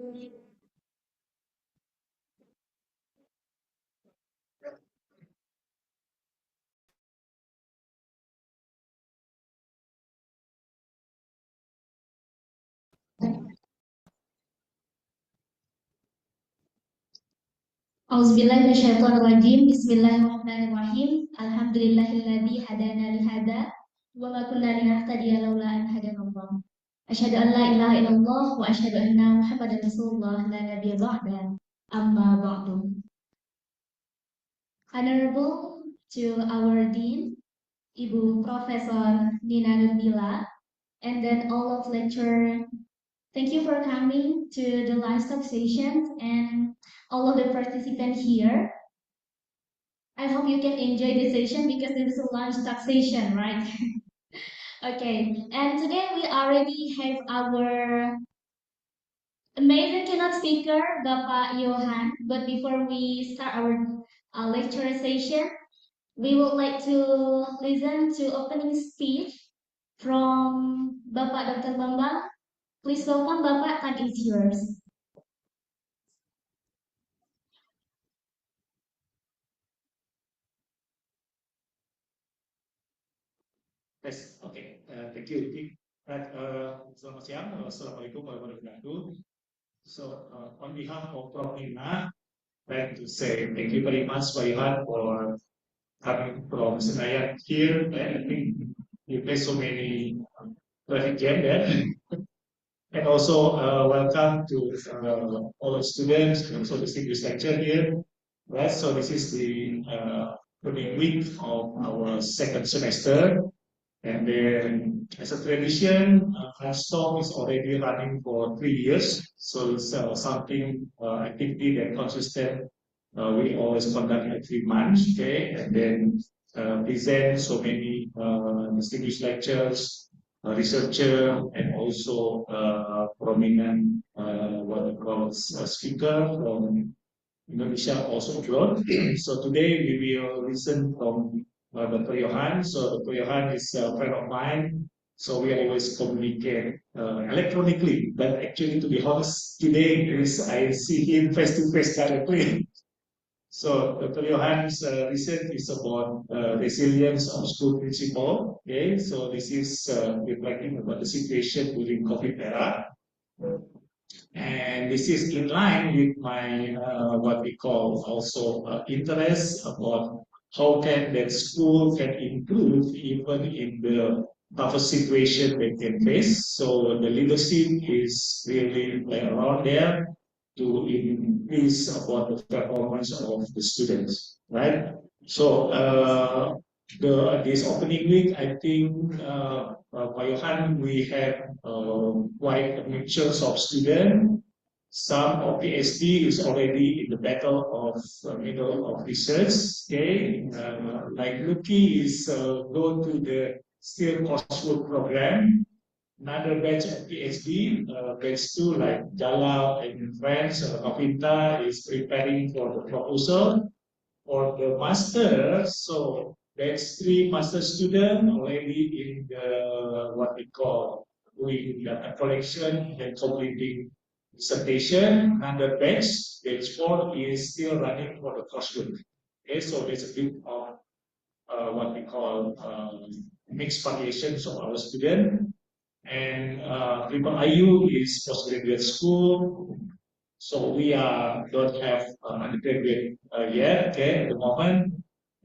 Auzubillahi minasyaitonirrajim. Bismillahirrahmanirrahim. Alhamdulillahilladzi hadana li hada wa ma kunna linahtadiya laula an hadanallah. Asyhadu an la ilaha illallah wa asyhadu anna Muhammadar Rasulullah la nabiyya ba'da. Amma ba'du. Honorable to our Dean, Ibu Professor Nina Nurmila, and then all of lecturer. Thank you for coming to the livestock session and all of the participants here. I hope you can enjoy the session because this is a lunch talk session, right? Okay, and today we already have our amazing keynote speaker, Bapak Johan. But before we start our lecture session, we would like to listen to opening speech from Bapak Dr. Bambang. Please welcome Bapak, time is yours. Yes, okay. Thank you, Ricky. Right, selamat siang. Assalamualaikum warahmatullahi wabarakatuh. So, on behalf of Prof. Nina, I'd like to say thank you very much, Pak Johan, for coming from Senayan here. I think you play so many traffic jam there. And also, welcome to all the students and also distinguished lecture here. Right, so this is the opening week of our second semester. And then, as a tradition, Fasttalk is already running for 3 years. So it's something activity that consistent. We always conduct every month, okay, and then present so many distinguished lectures, researcher, and also prominent what we call speaker from Indonesia also abroad. So today we will listen from Dr. Johan. So Dr. Johan is a friend of mine. So we always communicate electronically. But actually, to be honest, today is I see him face to face directly. So Dr. Johan's research is about resilience of school principal. Okay, so this is reflecting about the situation during COVID era. And this is in line with my what we call also interest about how can that school can improve even in the toughest situation they can face. So the leadership is really around there to increase about the performance of the students, right? So this opening week, I think Pak Johan, we have quite a mixture of students. Some of PhD is already in the battle of middle of research. Okay, like Lucky is go to the still coursework program. Another batch of PhD, batch two like Jalal and friends, Kavinta is preparing for the proposal. For the master, so batch three master student already in the what we call doing data collection and completing dissertation. Another batch four is still running for the coursework. Okay, so there's a bit of what we call mixed variations of our student. And Triple IU is postgraduate school. So we don't have undergraduate yet, okay, at the moment.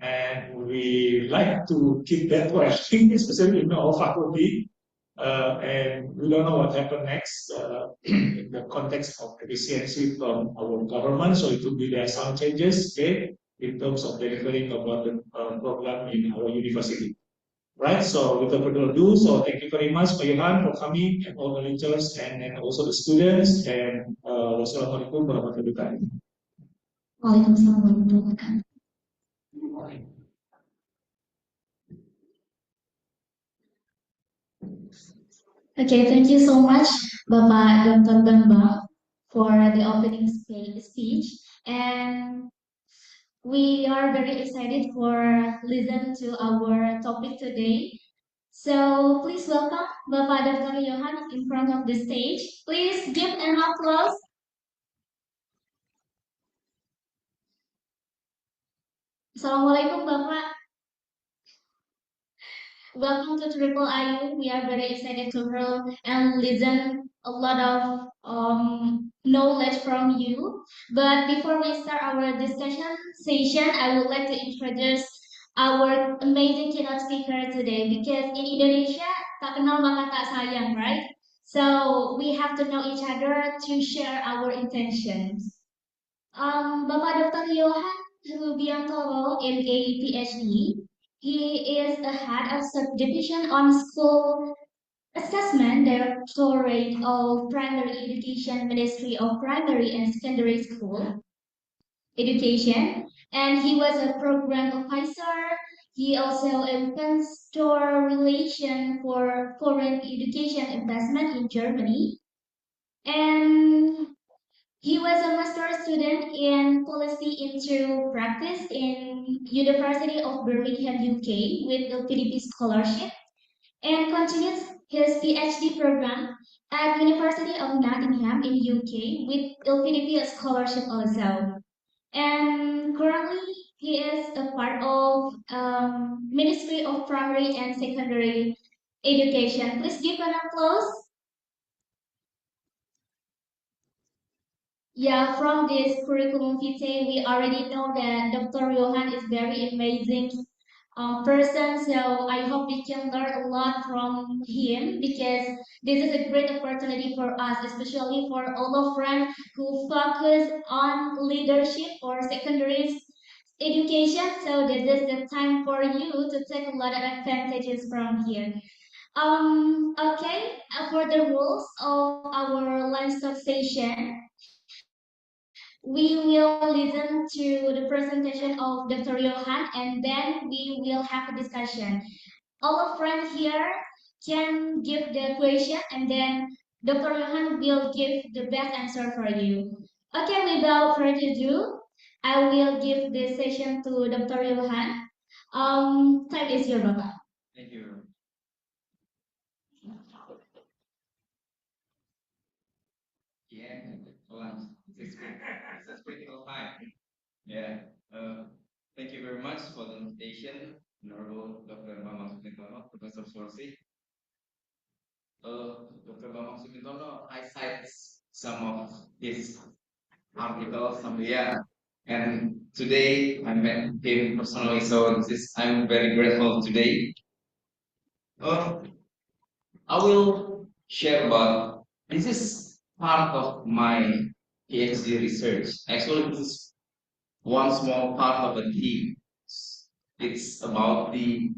And we like to keep that way, especially in our faculty. And we don't know what happened next in the context of efficiency from our government. So it will be there some changes, okay, in terms of delivering about the program in our university. Right, so without further ado, so thank you very much, Pak Johan, for coming, and all the lecturers, and also the students, and wassalamualaikum warahmatullahi wabarakatuh. Waalaikumsalam warahmatullahi wabarakatuh. Okay, thank you so much, Bapak Dr. Bambang, for the opening speech. And we are very excited for listen to our topic today. So please welcome Bapak Dr. Johan in front of the stage. Please give an applause. Assalamualaikum Bapak. Welcome to Triple IU. We are very excited to hear and listen a lot of knowledge from you. But before we start our discussion session, I would like to introduce our amazing keynote speaker today because in Indonesia, tak kenal maka tak sayang, right? So we have to know each other to share our intentions. Bapak Dr. Johan Rubiantoro, MA PhD. He is the head of subdivision on school assessment, Directorate of Primary Education, Ministry of Primary and Secondary School Education, and he was a program officer. He also investor relation for foreign education investment in Germany, and he was a master student in policy into practice in University of Birmingham, UK, with LPDP scholarship, and continued his PhD program at University of Nottingham in UK with LPDP scholarship also. And currently, he is a part of Ministry of Primary and Secondary Education. Please give an applause. Yeah, from this curriculum vitae, we already know that Dr. Johan is very amazing person. So I hope we can learn a lot from him because this is a great opportunity for us, especially for all of friends who focus on leadership or secondary education. So this is the time for you to take a lot of advantages from here. Okay, for the rules of our livestock session, we will listen to the presentation of Dr. Johan and then we will have a discussion. Our friend here can give the question and then Dr. Johan will give the best answer for you. Okay, without further ado, I will give this session to Dr. Johan. Time is your Bapak. Thank you. Yeah, lunch. It's critical time. Yeah. Thank you very much for the invitation, Honorable Dr. Bambang Sumintono, Professor Sorsi. Dr. Bambang Sumintono, I cite some of his articles somewhere, and today I met him personally, so I'm very grateful today. Uh, I will share about this is part of my PhD research. Actually, this is one small part of a team. It's about the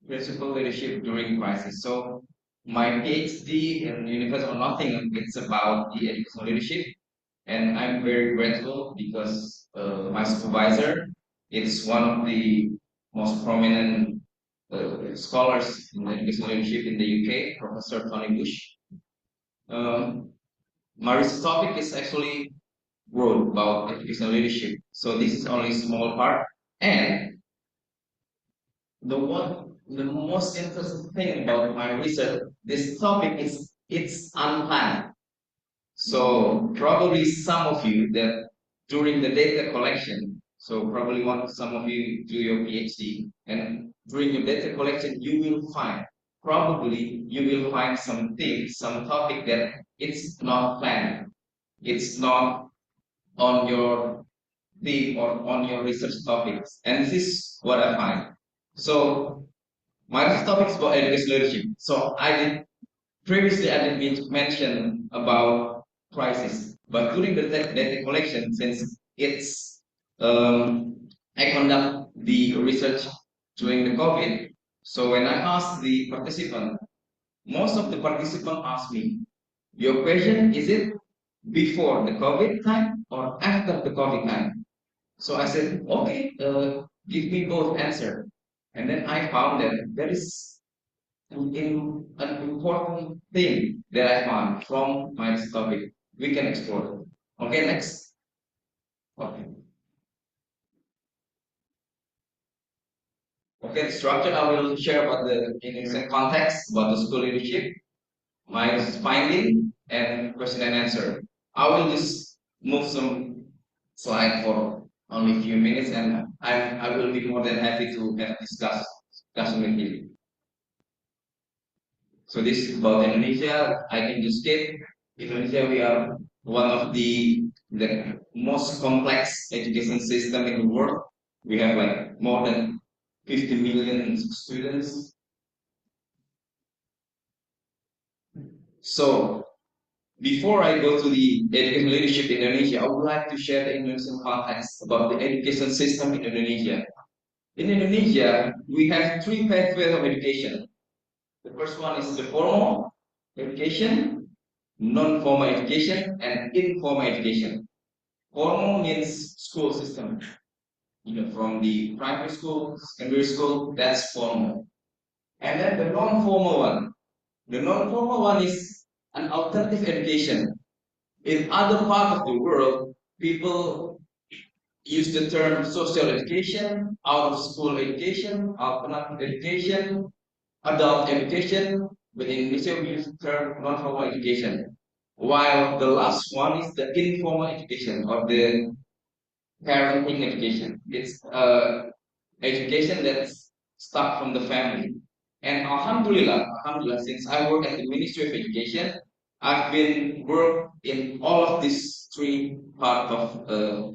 principal leadership during crisis. So my PhD in University of Nottingham, it's about the educational leadership, and I'm very grateful because my supervisor is one of the most prominent scholars in educational leadership in the UK, Professor Tony Bush. My research topic is actually broad about educational leadership. So this is only a small part. And the most interesting thing about my research, this topic is it's unplanned. So probably some of you that during the data collection, so probably some of you do your PhD, and during your data collection, you will find probably you will find some topic that it's not planned. It's not on your theme or on your research topics. And this is what I find. So my research topic is about education leadership. So previously I didn't mention about crisis, but during the data collection, since it's I conduct the research during the COVID. So when I asked the participant, most of the participants asked me, your question is it before the COVID time or after the COVID time? So I said, okay, give me both answer. And then I found that there is an important thing that I found from my topic. We can explore. Okay, next. Okay. Okay, the structure I will share about the in context about the school leadership, my finding, and question and answer. I will just move some slide for only a few minutes and I will be more than happy to have discussion with you. So this is about Indonesia. I can just state Indonesia, we are one of the most complex education system in the world. We have like more than 50 million students. So before I go to the education leadership in Indonesia, I would like to share the Indonesian context about the education system in Indonesia. In Indonesia, we have three pathways of education. The first one is the formal education, non-formal education, and informal education. Formal means school system. From the primary school, secondary school, that's formal. And then the non-formal one. The non-formal one is an alternative education. In other parts of the world, people use the term social education, out of school education, alternative education, adult education, but in Indonesia we use the term non-formal education. While the last one is the informal education or the parenting education. It's education that's start from the family. And Alhamdulillah, since I work at the Ministry of Education, I've been work in all of these three part of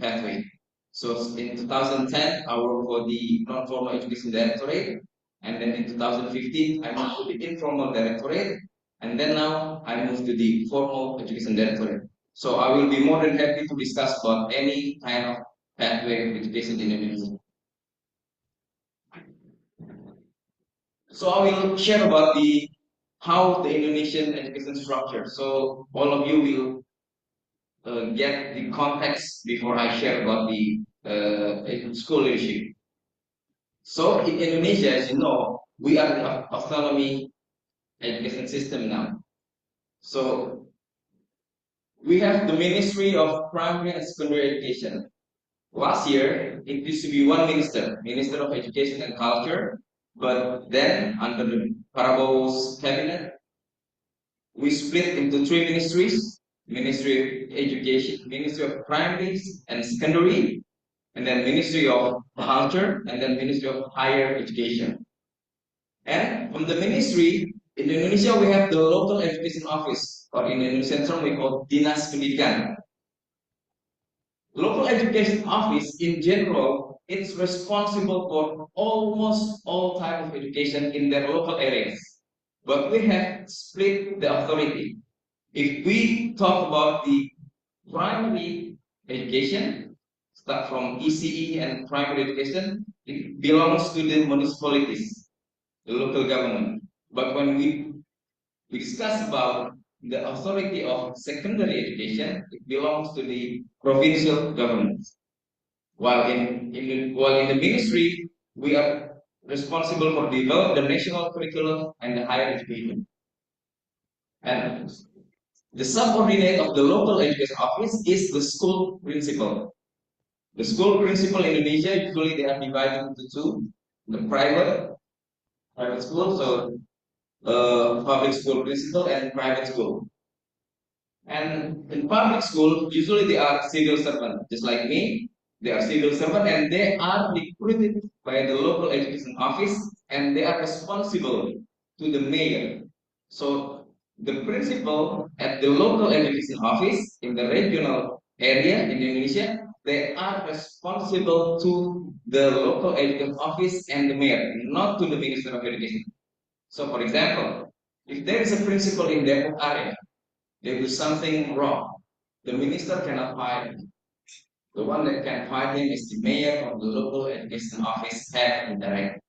pathway. So in 2010, I worked for the non-formal education directorate, and then in 2015, I moved to the informal directorate, and then now I moved to the formal education directorate. So I will be more than happy to discuss about any kind of pathway of education in Indonesia. So I will share about the how the Indonesian education structure. So all of you will get the context before I share about the school leadership. So in Indonesia, as you know, we are the autonomy education system now. So we have the Ministry of Primary and Secondary Education. Last year, it used to be one minister, Minister of Education and Culture, but then under the Prabowo's cabinet, we split into three ministries: Ministry of Education, Ministry of Primary and Secondary, and then Ministry of Culture, and then Ministry of Higher Education. And from the ministry, in Indonesia, we have the local education office, or in Indonesian term, we call Dinas Pendidikan. Local education office in general, it's responsible for almost all type of education in their local areas. But we have split the authority. If we talk about the primary education, start from ECE and primary education, it belongs to the municipalities, the local government. But when we discuss about the authority of secondary education, it belongs to the provincial government. While in the ministry, we are responsible for develop the national curriculum and the higher education. And the subordinate of the local education office is the school principal. The school principal in Indonesia, usually they are divided into two: the private school, so public school principal and private school. And in public school, usually they are civil servant, just like me. They are civil servant and they are recruited by the local education office and they are responsible to the mayor. So the principal at the local education office in the regional area in Indonesia, they are responsible to the local education office and the mayor, not to the Minister of Education. So for example, if there is a principal in Depok area, they do something wrong, the minister cannot fire him. The one that can fire him is the mayor of the local education office head and director.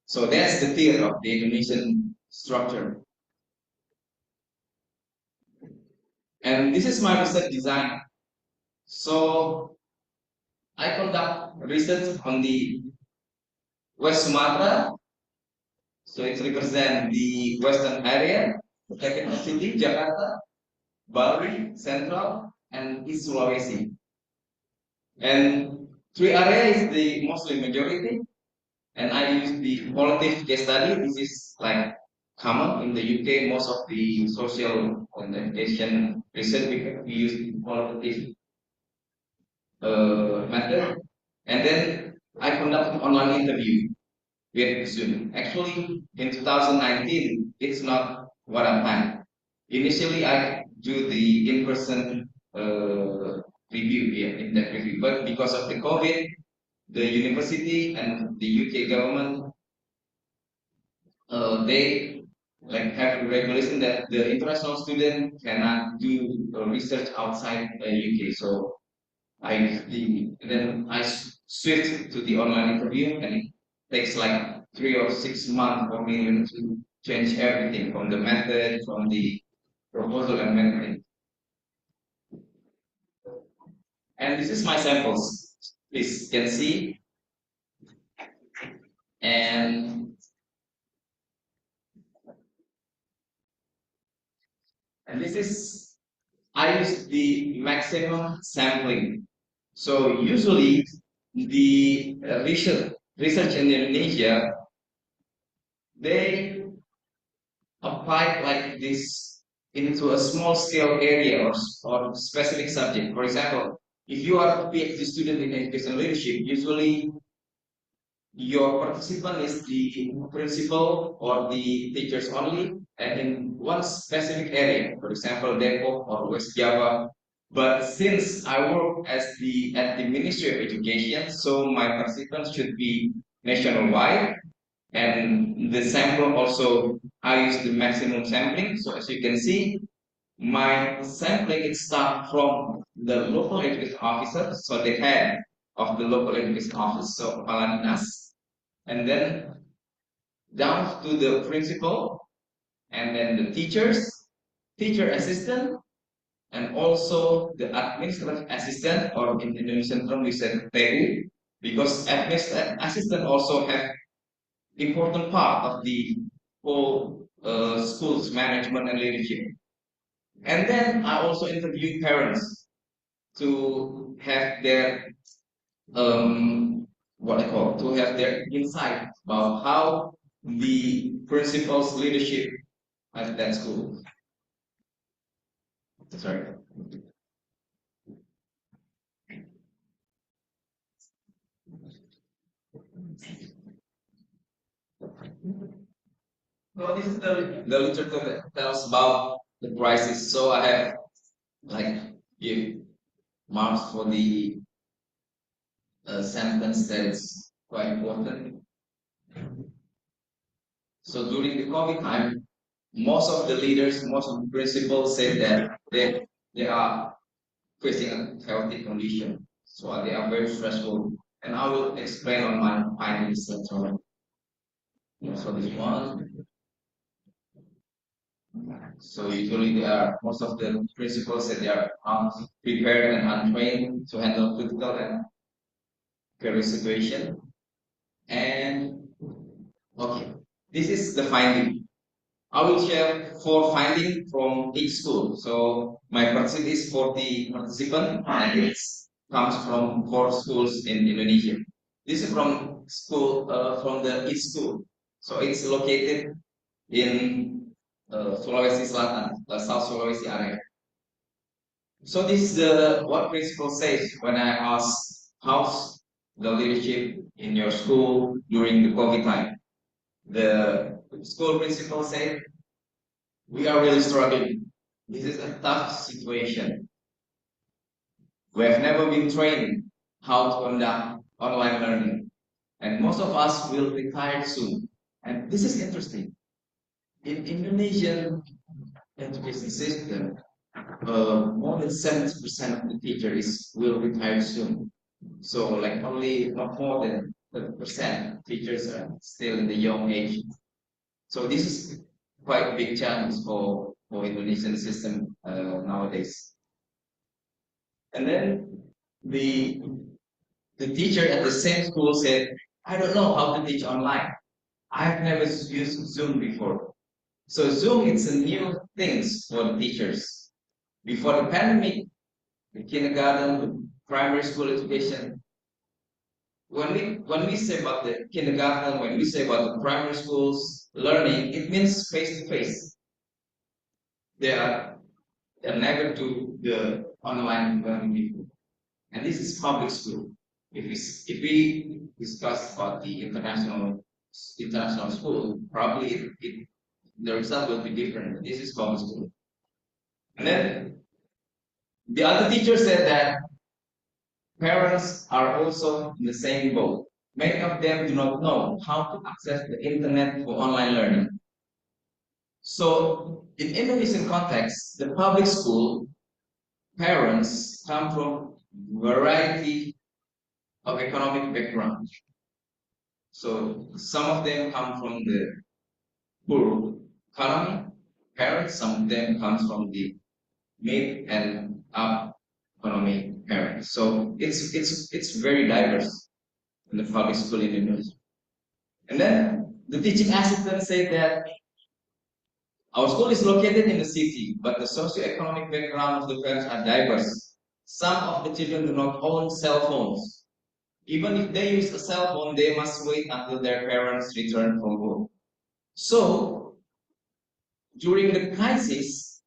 So that's the tier of the Indonesian structure. And this is my research design. So I conduct research on the West Sumatra. So it represents the western area, the capital city, Jakarta, Bali, Central, and East Sulawesi. And three areas is the Muslim majority, and I use the qualitative case study. This is like common in the UK. Most of the social and education research we use the qualitative method. And then I conducted online interview with Zoom. Actually, in 2019, it's not what I planned. Initially, I do the in-person review here in that review, but because of the COVID, the university and the UK government they like have a regulation that the international student cannot do research outside UK. So then I switched to the online interview, and it takes like 3 or 6 months for me to change everything from the method, from the proposal and everything. And this is my samples. Please can see. And this is I use the maximum sampling. So usually the research in Indonesia they apply like this into a small scale area or specific subject. For example, if you are a PhD student in education leadership, usually your participant is the principal or the teachers only, and in one specific area, for example, Depok or West Java. But since I work at the Ministry of Education, so my participants should be nationwide, and the sample also I use the maximum sampling. So as you can see, my sampling it start from the local education officer, so the head of the local education office, so Kepala Dinas, and then down to the principal, and then the teachers, teacher assistant, and also the administrative assistant, or in Indonesian term we said TU, because administrative assistant also have important part of the whole school's management and leadership. And then I also interview parents to have their what I call to have their insight about how the principal's leadership at that school. Sorry. So this is the literature that tells about the crisis. So I have like give marks for the sentence that is quite important. So during the COVID time, most of the leaders, most of the principals said that they are facing a healthy condition. So they are very stressful. And I will explain on my findings later on. So this one. So usually they are most of the principals said they are unprepared and untrained to handle critical and career situation. And okay, this is the finding. I will share 4 findings from each school. So my participant is 40 participants, and it comes from 4 schools in Indonesia. This is from school from the each school. So it's located in Sulawesi Selatan, South Sulawesi area. So this is what principal says when I ask how's the leadership in your school during the COVID time. The school principal said we are really struggling. This is a tough situation. We have never been trained how to conduct online learning, and most of us will retire soon. And this is interesting. In Indonesian education system, more than 70% of the teachers will retire soon. So like only not more than 30% teachers are still in the young age. So this is quite a big challenge for Indonesian system nowadays. And then the the teacher at the same school said, I don't know how to teach online. I've never used Zoom before. So Zoom is a new thing for the teachers. Before the pandemic, the kindergarten, the primary school education, when we say about the kindergarten, when we say about the primary schools learning, it means face to face. They are never do the online learning before. And this is public school. If we discuss about the international school, probably the result will be different. This is public school. And then the other teacher said that parents are also in the same boat. Many of them do not know how to access the internet for online learning. So in Indonesian context, the public school parents come from variety of economic background. So some of them come from the poor economy parents, some of them comes from the mid and up economy parents. So it's very diverse in the public school in Indonesia. And then the teaching assistant said that our school is located in the city, but the socio-economic background of the parents are diverse. Some of the children do not own cell phones. Even if they use a cell phone, they must wait until their parents return from work. So, during the crisis,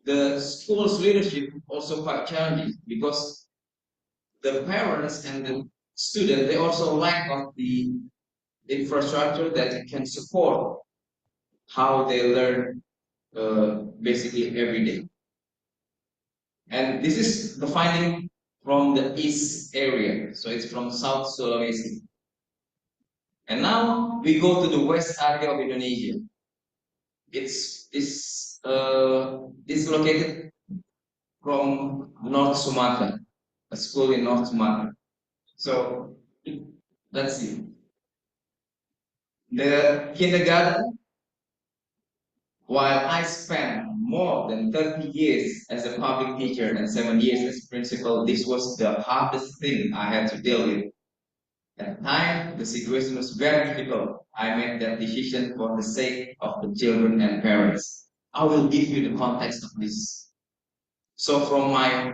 the school's leadership also quite challenging because the parents and the student, they also lack of the infrastructure that can support how they learn basically every day. And this is the finding from the east area. So it's from South Sulawesi. And now we go to the west area of Indonesia. It's located from North Sumatra, a school in North Sumatra. So let's see. The kindergarten, while I spent more than 30 years as a public teacher and 7 years as principal, this was the hardest thing I had to deal with. At the time, the situation was very difficult. I made that decision for the sake of the children and parents. I will give you the context of this. So from my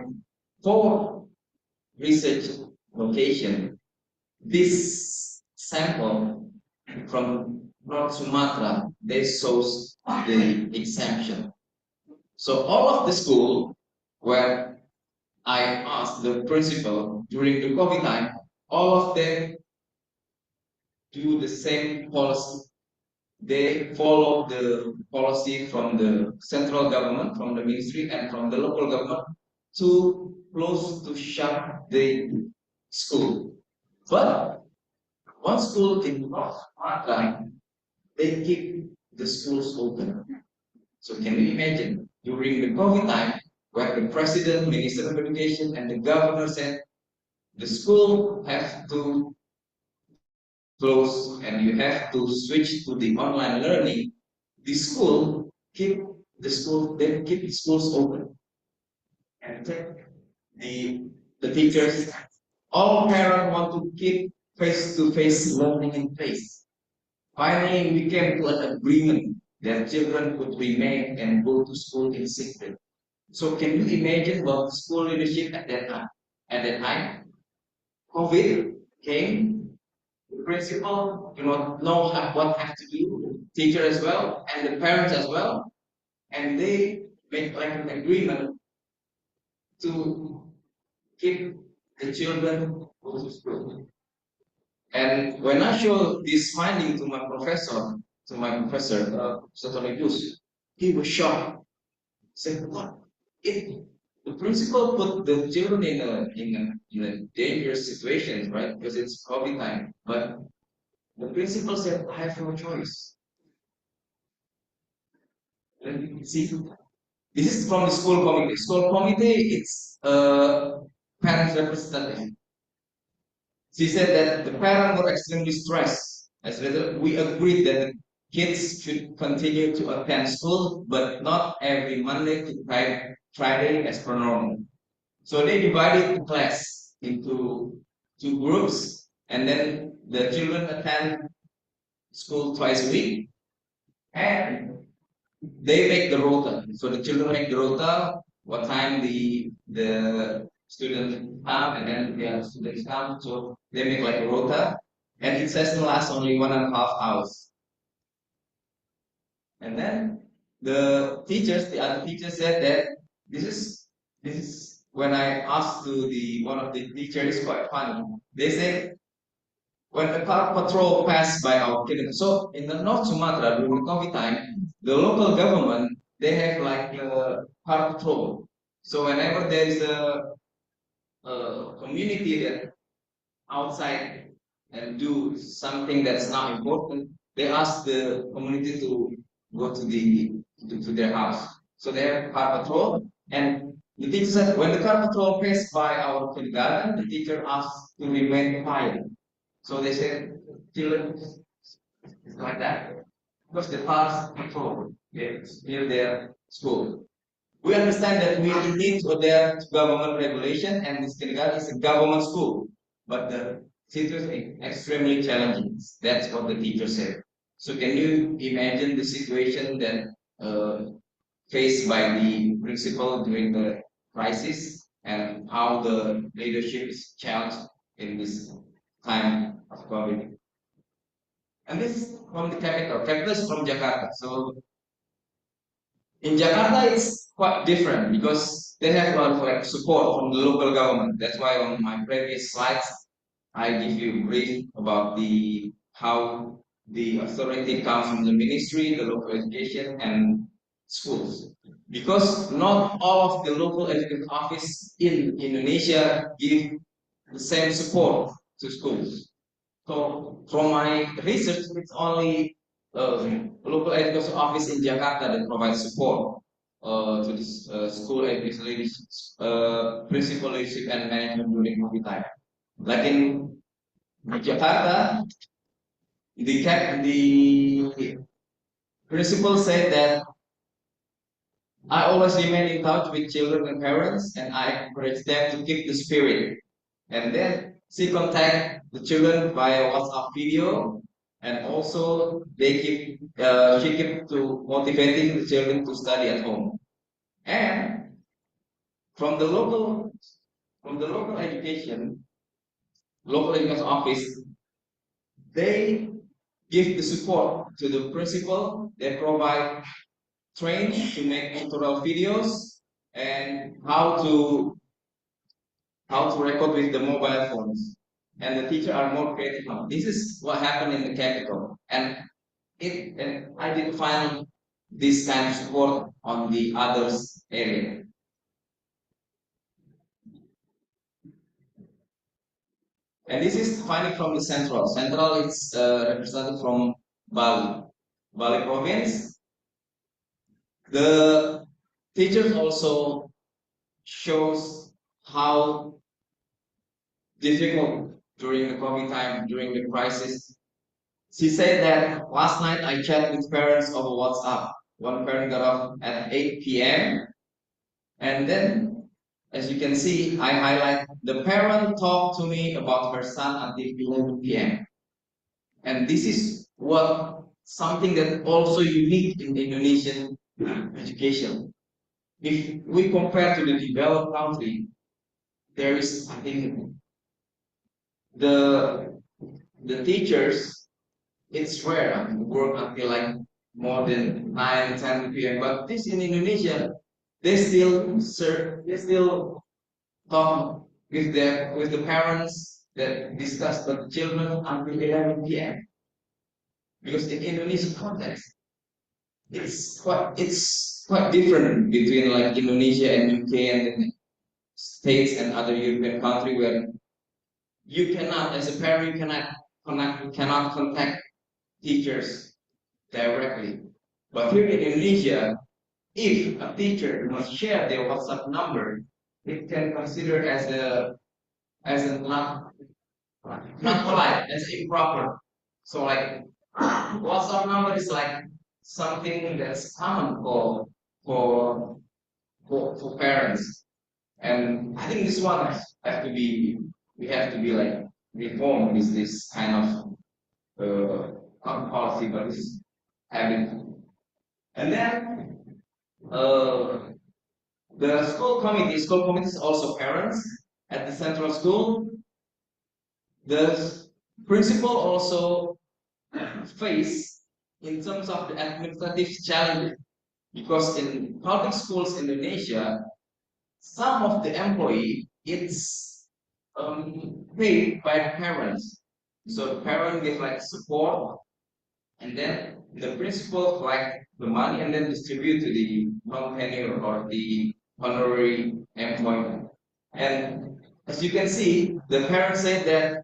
4 research location, this sample from North Sumatra, they shows the exemption. So all of the school where I asked the principal during the COVID time, all of them do the same policy. They follow the policy from the central government, from the ministry, and from the local government to close to shut the school. But one school in North Sumatra, they keep the schools open. So can you imagine during the COVID time, where the president, minister of education, and the governor said the school have to close and you have to switch to the online learning, the school keep the schools open and the teachers, all parents want to keep face-to-face learning in place. Finally, we came to an agreement that children could remain and go to school in secret. So can you imagine what school leadership at that time? At that time, COVID came, the principal do not know what have to do, teacher as well, and the parents as well, and they make like an agreement to keep the children go to school. And when I showed this finding to my professor, Professor he was shocked. Said, "What? The principal put the children in a dangerous situation, right? Because it's COVID time. But the principal said, I have no choice." Let me see. This is from the school committee. School committee, it's parents representative. She said that the parents were extremely stressed. As a result, we agreed that the kids should continue to attend school, but not every Monday to Friday as per normal. So they divided the class into 2 groups, and then the children attend school twice a week, and they make the rota. So the children make the rota, what time the students come, and then the students come. So they make like a rota, and it says to last only 1.5 hours. And then the other teachers said that this is when I asked to the one of the teachers, it's quite funny. They said when the car patrol passed by our kindergarten. So in the North Sumatra during the COVID time, the local government they have like a car patrol. So whenever there is a community that outside and do something that's not important, they ask the community to go to their house. So they have car patrol, and the teacher said when the car patrol passed by our kindergarten, the teacher asked to remain quiet. So they said, children, it's like that because the cars patrol near their school. We understand that we need to adhere to government regulation, and this kindergarten is a government school, but the situation is extremely challenging. That's what the teacher said. So can you imagine the situation that faced by the principal during the crisis and how the leadership is challenged in this time of COVID? And this is from the capital. Capital is from Jakarta. So in Jakarta, it's quite different because they have a lot of like support from the local government. That's why on my previous slides, I give you a brief about the how the authority comes from the ministry, the local education, and schools. Because not all of the local education office in Indonesia give the same support to schools. So from my research, it's only local education office in Jakarta that provides support to this school education leadership, principal leadership and management during COVID time. Like in Jakarta, the principal said that I always remain in touch with children and parents, and I encourage them to keep the spirit. And then she contact the children via WhatsApp video, and also she keep to motivating the children to study at home. And from the local education office, they give the support to the principal. They provide training to make tutorial videos and how to record with the mobile phones. And the teacher are more creative now. This is what happened in the capital. And I didn't find this kind of support on the others area. And this is finding from the central. Central is represented from Bali. Bali province. The teachers also shows how difficult during the COVID time, during the crisis. She said that last night I chatted with parents over WhatsApp. One parent got off at 8 p.m. And then, as you can see, I highlight the parent talked to me about her son until 11 p.m. And this is what something that also unique in Indonesian education. If we compare to the developed country, there is, I think, the teachers, it's rare to work until like more than 9, 10 p.m. But this in Indonesia, they still talk with the parents that discuss the children until 11 p.m. Because in Indonesian context, it's quite different between like Indonesia and UK and the States and other European country where you cannot, as a parent, you cannot contact teachers directly. But here in Indonesia, if a teacher must share their WhatsApp number, it can consider as a not polite, as improper. So like WhatsApp number is like something that's common for parents. And I think this one have to be we have to be like reformed this kind of policy, but this habit. And then the school committee is also parents at the central school. The principal also face in terms of the administrative challenges because in public schools in Indonesia, some of the employee it's paid by parents. So the parent give like support, and then the principal collect the money and then distribute to the non-tenure or the honorary employment. And as you can see, the parent said that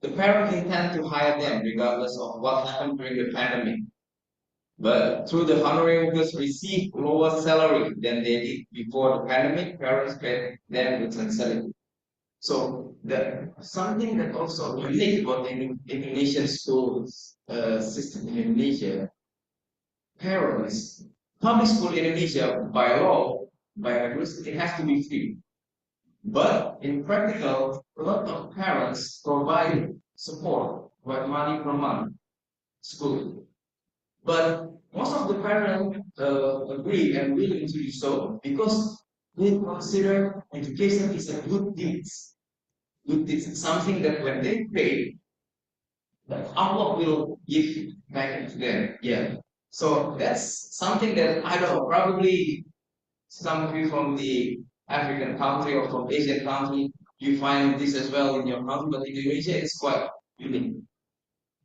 the parent intend to hire them regardless of what happened during the pandemic. But through the honorary workers receive lower salary than they did before the pandemic, parents paid them with salary. So the something that also unique about the Indonesian schools system in Indonesia, parents, public school in Indonesia by law, by regulation, it has to be free. But in practical, a lot of parents provide support, provide money per month, school. But most of the parents agree and willing to do so because they consider education is a good deed. Good deed, something that when they pay, Allah will give back to them. Yeah. So that's something that I don't know, probably some of you from the African country or from Asian country, you find this as well in your country, but in Indonesia it's quite unique.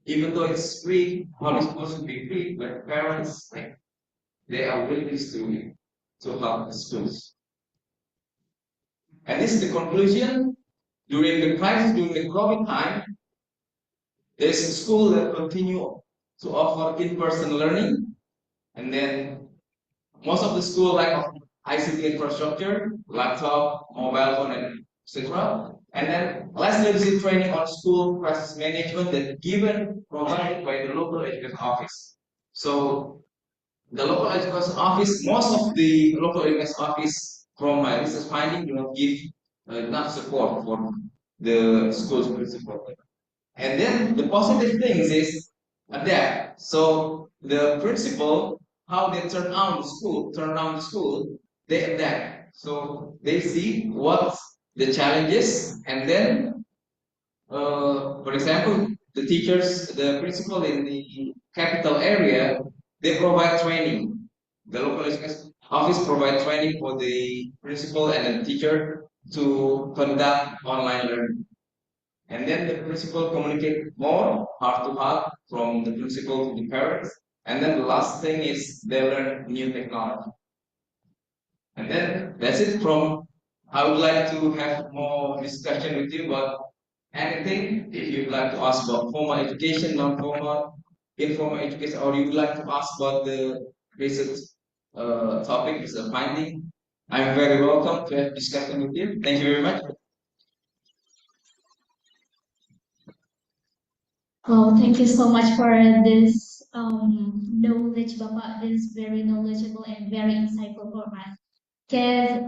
Even though it's free, how it's supposed to be free, but parents like they are willing to help the schools. And this is the conclusion. During the crisis, during the COVID time, there's a school that continue to offer in-person learning, and then most of the school lack of ICT infrastructure, laptop, mobile phone, and etc. And then less leadership training on school crisis management that given provided by the local education office. So the local education office, most of the local education office, from my research finding, do not give enough support for the school's principal. And then the positive things is adapt. So the principal, how they turn around the school, they adapt. So they see what the challenges, and then, for example, the teachers, the principal in the capital area, they provide training. The local education office provide training for the principal and the teacher to conduct online learning. And then the principal communicate more heart to heart from the principal to the parents. And then the last thing is they learn new technology. And then that's it from, I would like to have more discussion with you about anything. If you'd like to ask about formal education, non-formal, informal education, or you'd like to ask about the research topic, is a finding, I'm very welcome to have discussion with you. Thank you very much. Well, thank you so much for this knowledge, Bapak. This is very knowledgeable and very insightful for us. Because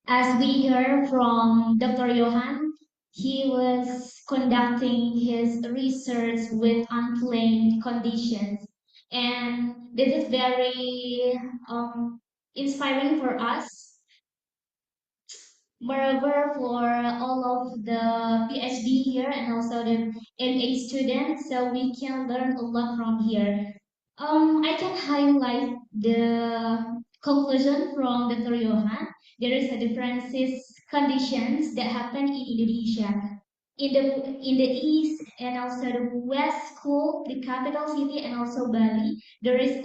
as we heard from Dr. Johan, he was conducting his research with unplanned conditions. And this is very inspiring for us. Moreover, for all of the PhD here and also the MA students, so we can learn a lot from here. I can highlight the conclusion from Dr. Johan. There is a differences conditions that happen in Indonesia. In the east and also the west school, the capital city and also Bali, there is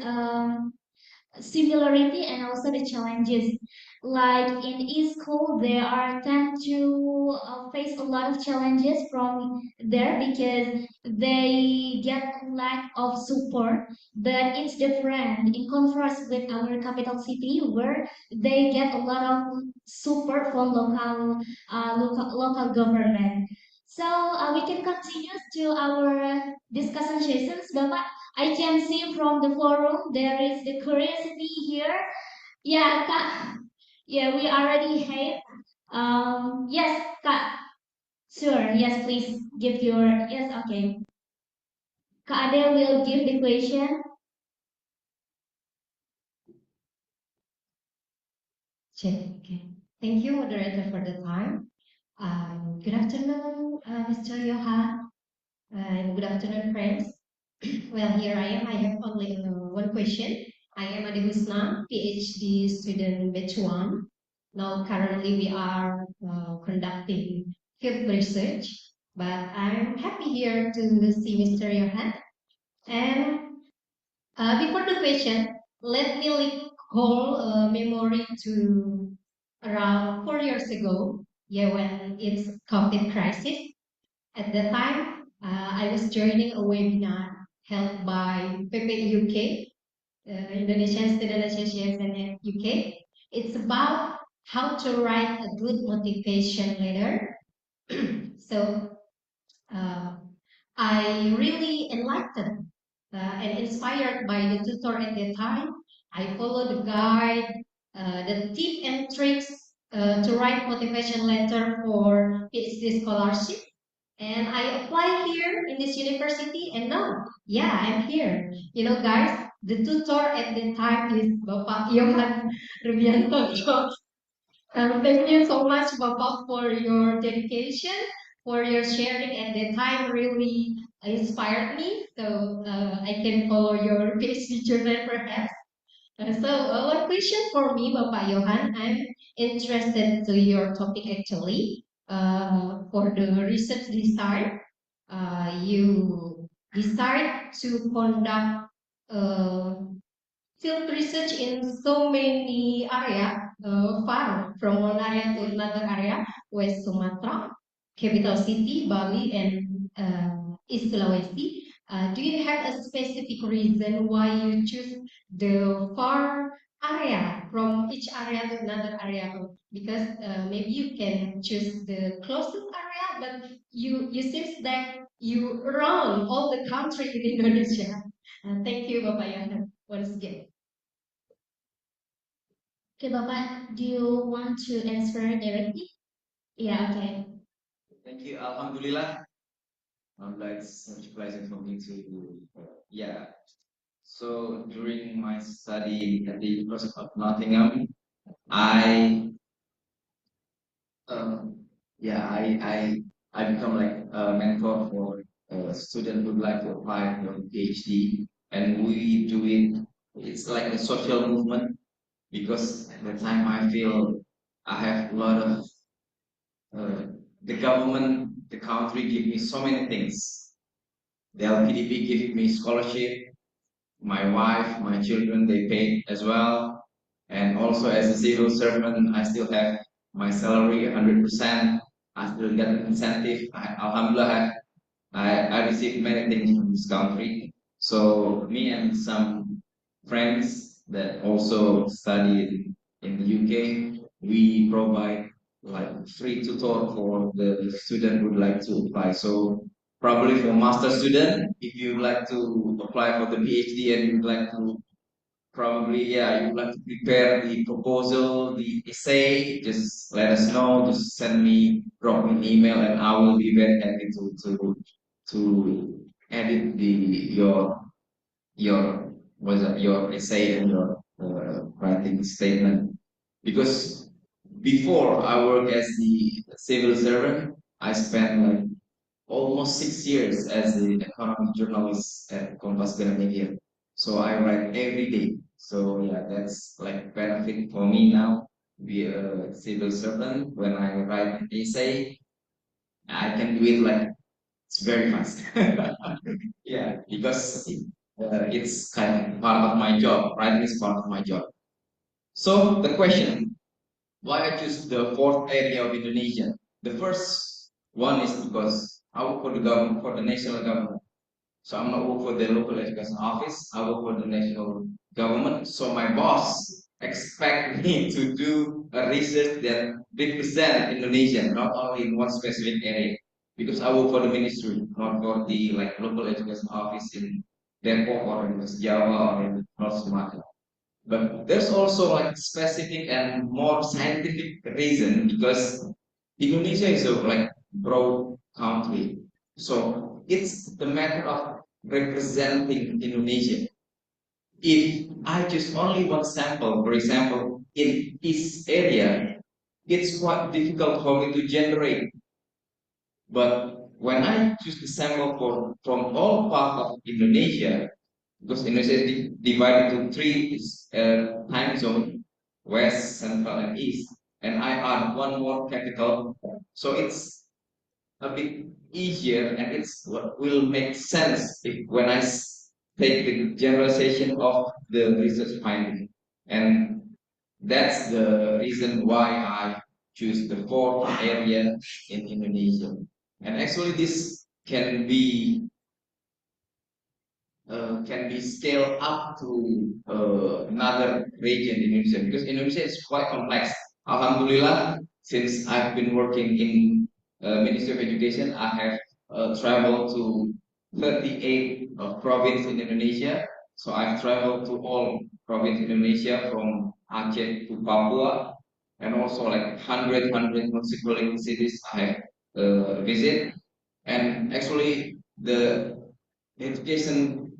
similarity and also the challenges. Like in e-school, they are tend to face a lot of challenges from there because they get lack of support. But it's different in contrast with our capital city, where they get a lot of support from local government. So we can continue to our discussion sessions, Bapak. I can see from the forum there is the curiosity here. Yeah, Kak. Yeah, we already have. Yes, Kak. Sure. Yes, please give your. Yes, okay. Kak Ade will give the question. Check. Okay. Thank you, moderator, for the time. Good afternoon, Mr. Johan, and good afternoon, friends. Well, here I am. I have only one question. I am Ade Husna, PhD student batch 1. Now, currently, we are conducting field research but I'm happy here to see Mr. Johan. And before the question, let me recall a memory to around 4 years ago, yeah, when it's COVID crisis. At the time, I was joining a webinar held by PPUK, Indonesian Student Association in UK. It's about how to write a good motivation letter. So uh, I really enlightened and inspired by the tutor at the time. I followed the guide, the tip and tricks to write motivation letter for PhD scholarship. And I applied here in this university, and now, yeah, I'm here. You know, guys, the tutor at the time is Bapak Johan Rubianto. Thank you so much, Bapak, for your dedication, for your sharing at the time. Really inspired me, so I can follow your PhD journey perhaps. One question for me, Bapak Johan. I'm interested to your topic actually. For the research design, you decide to conduct uh, field research in so many area, far from one area to another area, West Sumatra, capital city, Bali, and East Sulawesi. Do you have a specific reason why you choose the far area from each area to another area? Because maybe you can choose the closest area, but you seems that you run all the country in Indonesia. Thank you, Bapak Yana, once again. Okay, Bapak, do you want to answer directly? Yeah, okay. Thank you. Alhamdulillah. It's such a pleasure for me to, yeah. So during my study at the University of Nottingham, I, yeah, I become like a mentor for a student who'd like to apply for a PhD, and we do it. It's like a social movement because at the time I feel I have a lot of uh, the government, the country give me so many things. The LPDP give me scholarship. My wife, my children, they paid as well. And also as a civil servant, I still have my salary 100%. I still get incentive. Alhamdulillah, I received many things from this country. So me and some friends that also studied in the UK, we provide like free tutor for the student who would like to apply. So probably for master student, if you'd like to apply for the PhD and you'd like to probably, yeah, you'd like to prepare the proposal, the essay, just let us know, just send me, drop me an email, and I will be very happy to edit your your essay and your writing statement. Because before I work as the civil servant, I spent like almost 6 years as the economic journalist at Kompas Gramedia. So I write every day. So yeah, that's like benefit for me now. Be a civil servant. When I write an essay, I can do it like it's very fast. Yeah, because it's kind of part of my job. Writing is part of my job. So the question, why I choose the fourth area of Indonesia? The first one is because I work for the government, for the national government. So I'm not work for the local education office. I work for the national government. So my boss expect me to do a research that represent Indonesia, not only in one specific area. Because I work for the ministry, not for the like local education office in Depok or in West Java or in North Sumatra. But there's also like specific and more scientific reason because Indonesia is a like broad country. So it's the matter of representing Indonesia. If I choose only one sample, for example, in this area, it's quite difficult for me to generate. But when I choose the sample from all parts of Indonesia, because Indonesia is divided into three time zones, west, central, and east, and I add one more capital, so it's a bit easier, and it's what will make sense if when I take the generalization of the research finding. And that's the reason why I choose the fourth area in Indonesia. And actually this can be scaled up to another region in Indonesia, because Indonesia is quite complex. Alhamdulillah, since I've been working in Ministry of Education, I have traveled to 38 provinces in Indonesia. So I've traveled to all provinces in Indonesia from Aceh to Papua, and also like 100 municipal cities I have visit. And actually the education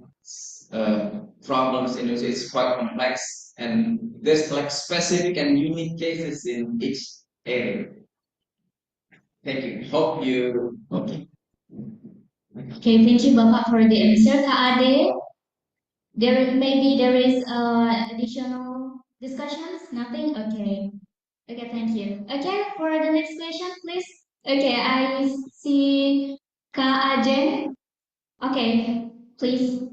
problems in Indonesia is quite complex, and there's like specific and unique cases in each area. Thank you. Hope you okay. Okay, thank you, Bapak, for the answer. Kak Ade, maybe there is additional discussions? Nothing? Okay. Okay, thank you. Okay, for the next question, please. Okay, I see Kak Ajeng. Okay, please.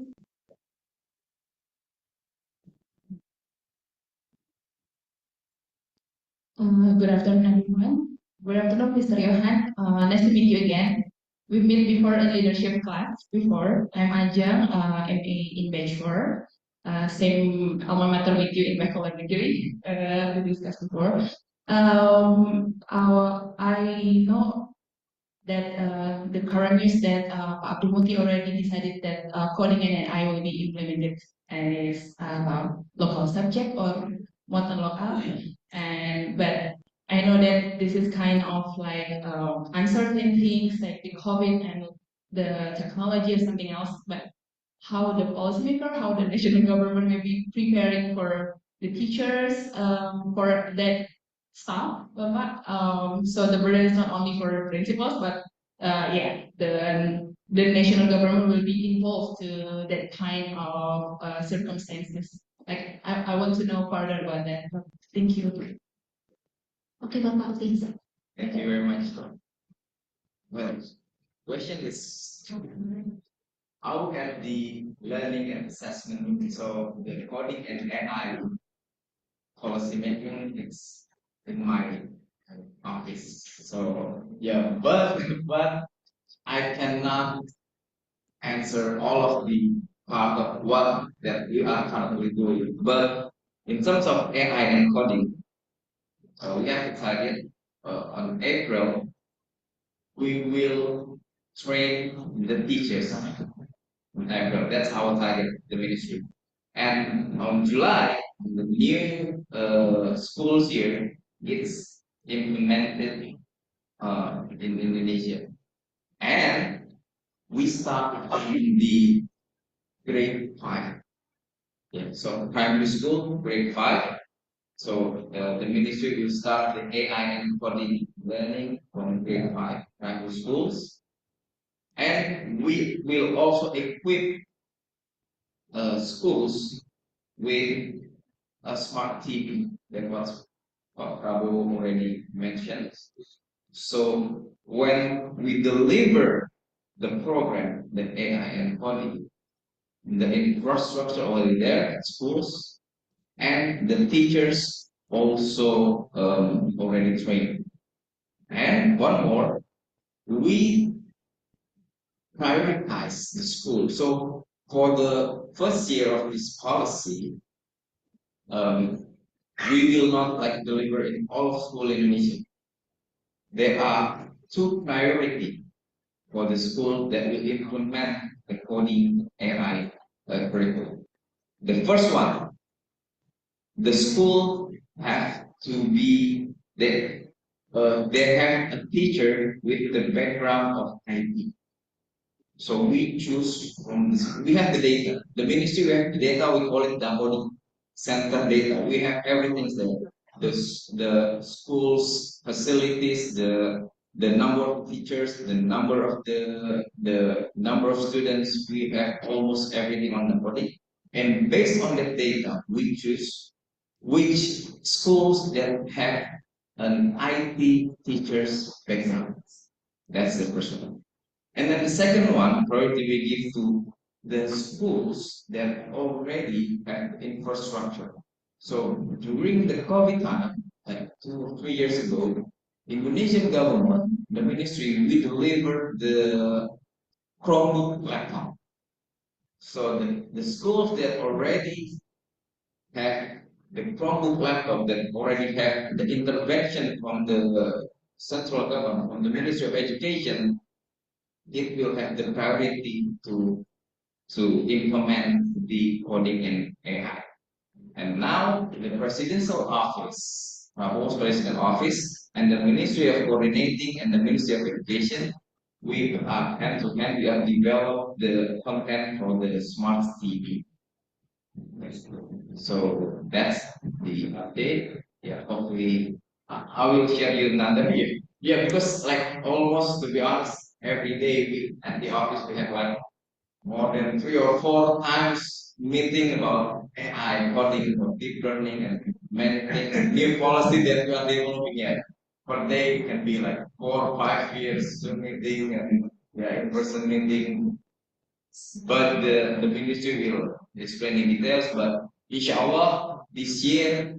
Good afternoon, everyone. Good afternoon, Mr. Johan. Nice to meet you again. We met before in leadership class before. I'm Ajang, MA in Bachelor. Same alma mater with you in bachelor degree. We discussed before. I know that the current news that Pak Abdul Muti already decided that coding and AI will be implemented as local subject or modern local. But I know that this is kind of like uncertain things like the COVID and the technology or something else. But how the policymaker, how the national government may be preparing for the teachers for that stuff, Bapak. So the burden is not only for principals, but yeah, the national government will be involved to that kind of circumstances. Like I want to know further about that. Thank you. Okay, Bapak, please. Thank you very much. Well, question is how can the learning and assessment, so the coding and AI policy making, it's in my office. So yeah, but I cannot answer all of the part of what that we are currently doing. But in terms of AI and coding, we have a target on April. We will train the teachers in April. That's our target, the ministry. And on July, the new schools year gets implemented in Indonesia. And we start in the grade 5. Yeah, so primary school, grade 5. So the ministry will start the AI and coding learning from grade 5 primary schools. And we will also equip schools with a smart TV. That was what Prabowo already mentioned. So when we deliver the program, the AI and coding, the infrastructure already there at schools, and the teachers also already trained. And one more, we prioritize the school. So for the first year of this policy, we will not like deliver in all of school in Indonesia. There are two priority for the school that will implement the coding AI curriculum. The first one, the school have to be they have a teacher with the background of IT. So we choose from this. We have the data. The ministry we have the data. We call it Dapodi Center data. We have everything there. The schools, facilities, the number of teachers, the number of the number of students. We have almost everything on Dapodi. And based on that data, we choose which schools that have an IT teacher's background. That's the first one. And then the second one, priority we give to the schools that already have infrastructure. So during the COVID time, like 2 or 3 years ago, Indonesian government, the ministry, we delivered the Chromebook laptop. So the schools that already have the Chromebook laptop that already have the intervention from the central government, from the Ministry of Education, it will have the priority to implement the coding in AI. And now the presidential office, Prabowo's president office, and the Ministry of Coordinating and the Ministry of Education, we are hand to hand, we have developed the content for the smart TV. So that's the update. Yeah, hopefully I will share you another year. Yeah, because like almost to be honest, every day we at the office we have like more than 3 or 4 times meeting about AI, coding, or deep learning, and many things, new policy that we are developing yet. Per day can be like 4 or 5 years Zoom meeting and yeah, in-person meeting. But the ministry will explain in details. But inshallah, this year,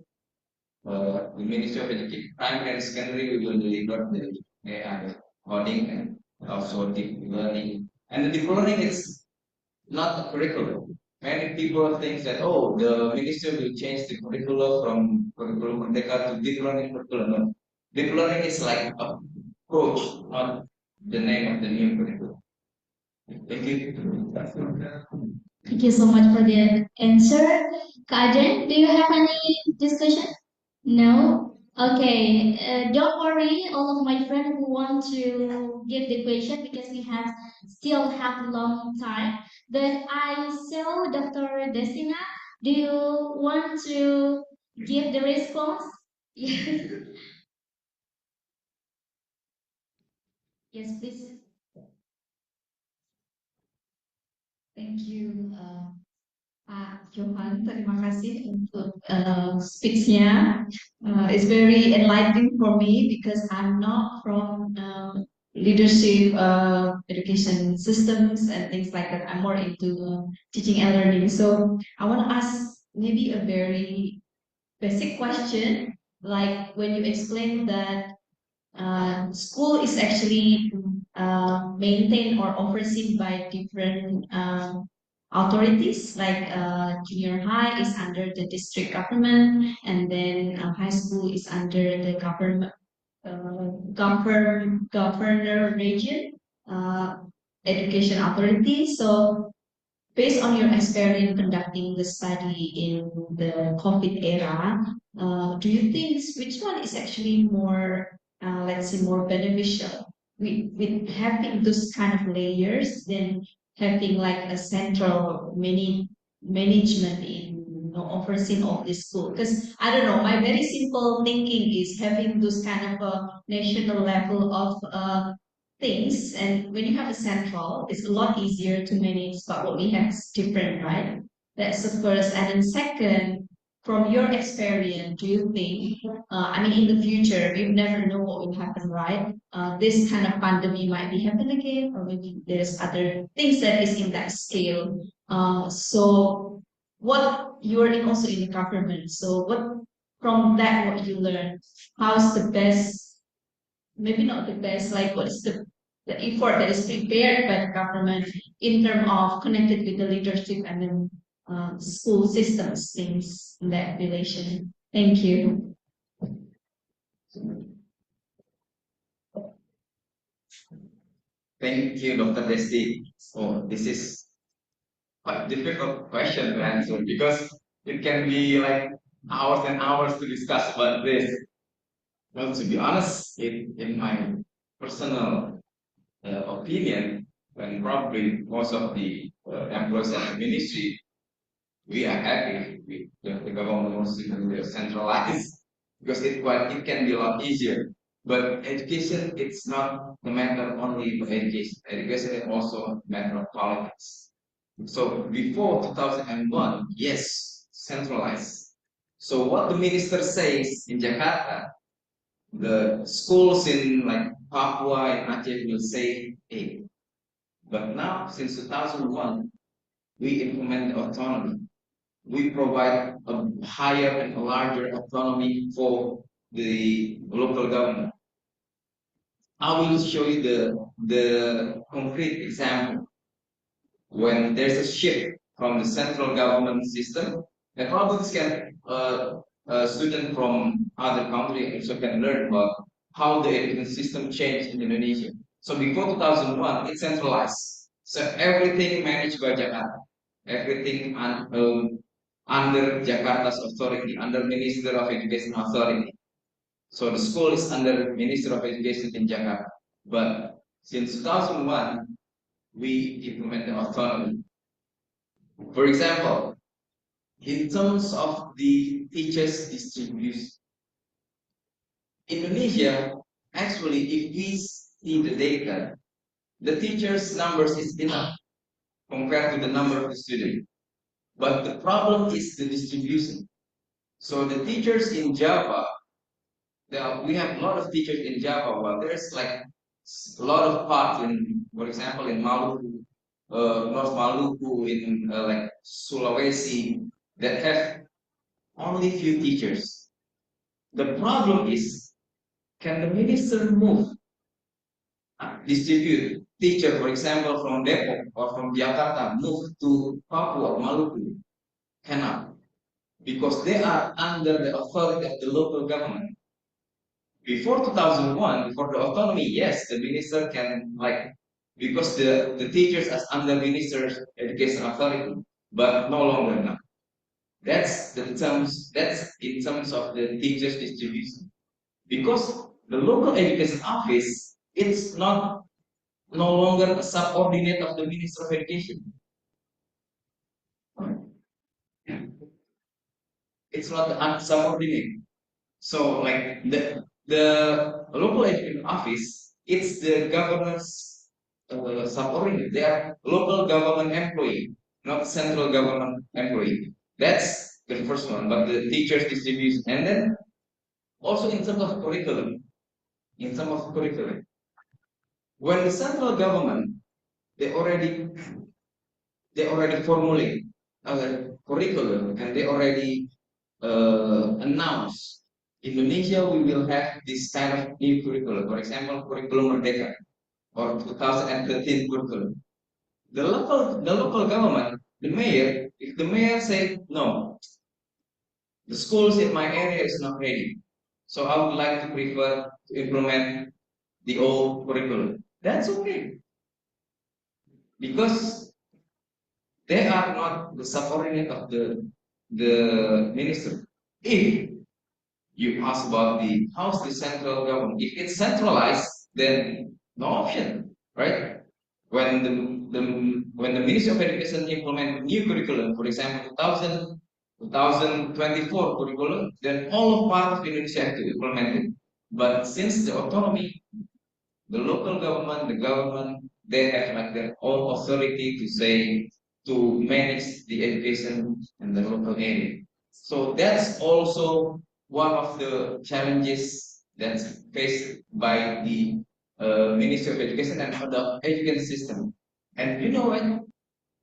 the Ministry of Education, primary and secondary, we will deliver the AI coding and also deep learning. And the deep learning is not a curriculum. Many people think that the ministry will change the curriculum from curriculum Merdeka to deep learning curriculum. No. Deep learning is like a approach, not the name of the new curriculum. Thank you. Thank you so much for the answer. Kajen, do you have any discussion? No? Okay, don't worry, all of my friends who want to give the question because we have still have long time. But I saw Dr. Destina. Do you want to give the response? Yes, please. Thank you, Pak Johan. Terima kasih untuk speech-nya. It's very enlightening for me because I'm not from leadership education systems and things like that. I'm more into teaching and learning. So I want to ask maybe a very basic question, like when you explain that school is actually maintained or overseen by different authorities, like junior high is under the district government, and then high school is under the governor region education authority. So based on your experience conducting the study in the COVID era, do you think which one is actually more, let's say, more beneficial with having those kind of layers than having like a central management in overseeing all this school? Because I don't know, my very simple thinking is having those kind of a national level of things, and when you have a central, it's a lot easier to manage, but what we have is different, right? That's the first. And then second, from your experience, do you think, I mean, in the future, you never know what will happen, right? This kind of pandemic might be happen again, or maybe there's other things that is in that scale. So what you are in also in the government, so what from that what you learn, how's the best, maybe not the best, like what is the effort that is prepared by the government in terms of connected with the leadership and then school systems, things in that relation. Thank you. Thank you, Dr. Desti. Oh, this is quite difficult question to answer because it can be like hours and hours to discuss about this. Well, to be honest, in my personal opinion, and probably most of the employees of the ministry, we are happy with the government wants to centralize because it can be a lot easier. But education, it's not a matter only of education. Education is also a matter of politics. So before 2001, yes, centralized. So what the minister says in Jakarta, the schools in like Papua and Aceh will say 8. But now, since 2001, we implement autonomy. We provide a higher and a larger autonomy for the local government. I will show you the concrete example when there's a shift from the central government system. And probably this can a student from other country also can learn about how the education system changed in Indonesia. So before 2001, it's centralized. So everything managed by Jakarta, everything under Jakarta's authority, under Minister of Education authority. So the school is under Minister of Education in Jakarta. But since 2001, we implemented autonomy. For example, in terms of the teachers distribution, Indonesia, actually, if we see the data, the teachers' numbers is enough compared to the number of the students. But the problem is the distribution. So the teachers in Java, we have a lot of teachers in Java, but there's like a lot of parts in, for example, in Maluku, North Maluku, in like Sulawesi, that have only few teachers. The problem is, can the minister move, distribute teacher, for example, from Depok or from Jakarta, move to Papua, Maluku? Cannot, because they are under the authority of the local government. Before 2001, before the autonomy, yes, the minister can like, because the teachers are under minister's education authority, but no longer now. That's in terms of the teachers distribution. Because the local education office, it's not no longer a subordinate of the Minister of Education. It's not a subordinate. So like the local education office, it's the governor's subordinate. They are local government employee, not central government employee. That's the first one. But the teachers distribution, and then also in terms of curriculum, when the central government they already formulate a curriculum and they already announced Indonesia we will have this kind of new curriculum. For example, curriculum Merdeka or 2013 curriculum. The local government, the mayor, if the mayor say no, the schools in my area is not ready, so I would like to prefer to implement the old curriculum. That's okay, because they are not the subordinate of the minister. If you ask about the how's the central government, if it's centralized, then no option, right? When the Ministry of Education implement new curriculum, for example, 2024 curriculum, then all of part of Indonesia have to implement it. But since the autonomy, the local government, the government, they have like their own authority to say to manage the education in the local area. So that's also one of the challenges that's faced by the Ministry of Education and the education system. And you know what?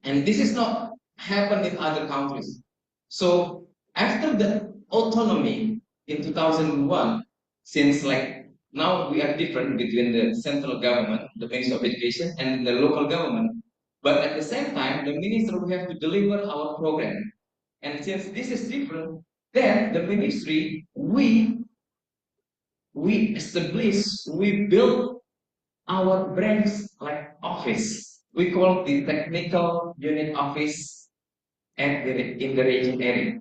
And this is not happened in other countries. So after the autonomy in 2001, since like now we are different between the central government, the Ministry of Education, and the local government. But at the same time, the minister will have to deliver our program. And since this is different, then the ministry, we build our branch like office. We call the technical unit office in the region area.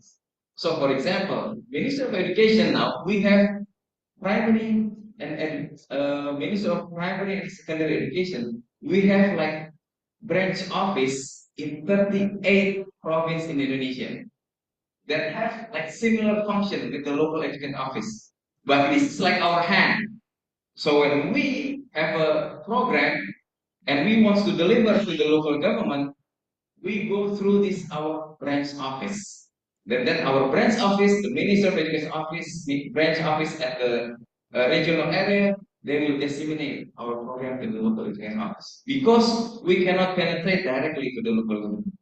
So for example, Minister of Education now, we have primary and Minister of Primary and Secondary Education, we have like branch office in 38 provinces in Indonesia that have like similar function with the local education office. But this is like our hand. So when we have a program and we want to deliver to the local government, we go through this our branch office. Then our branch office, the Minister of Education office, the branch office at the regional area, they will disseminate our program to the local education office because we cannot penetrate directly to the local government.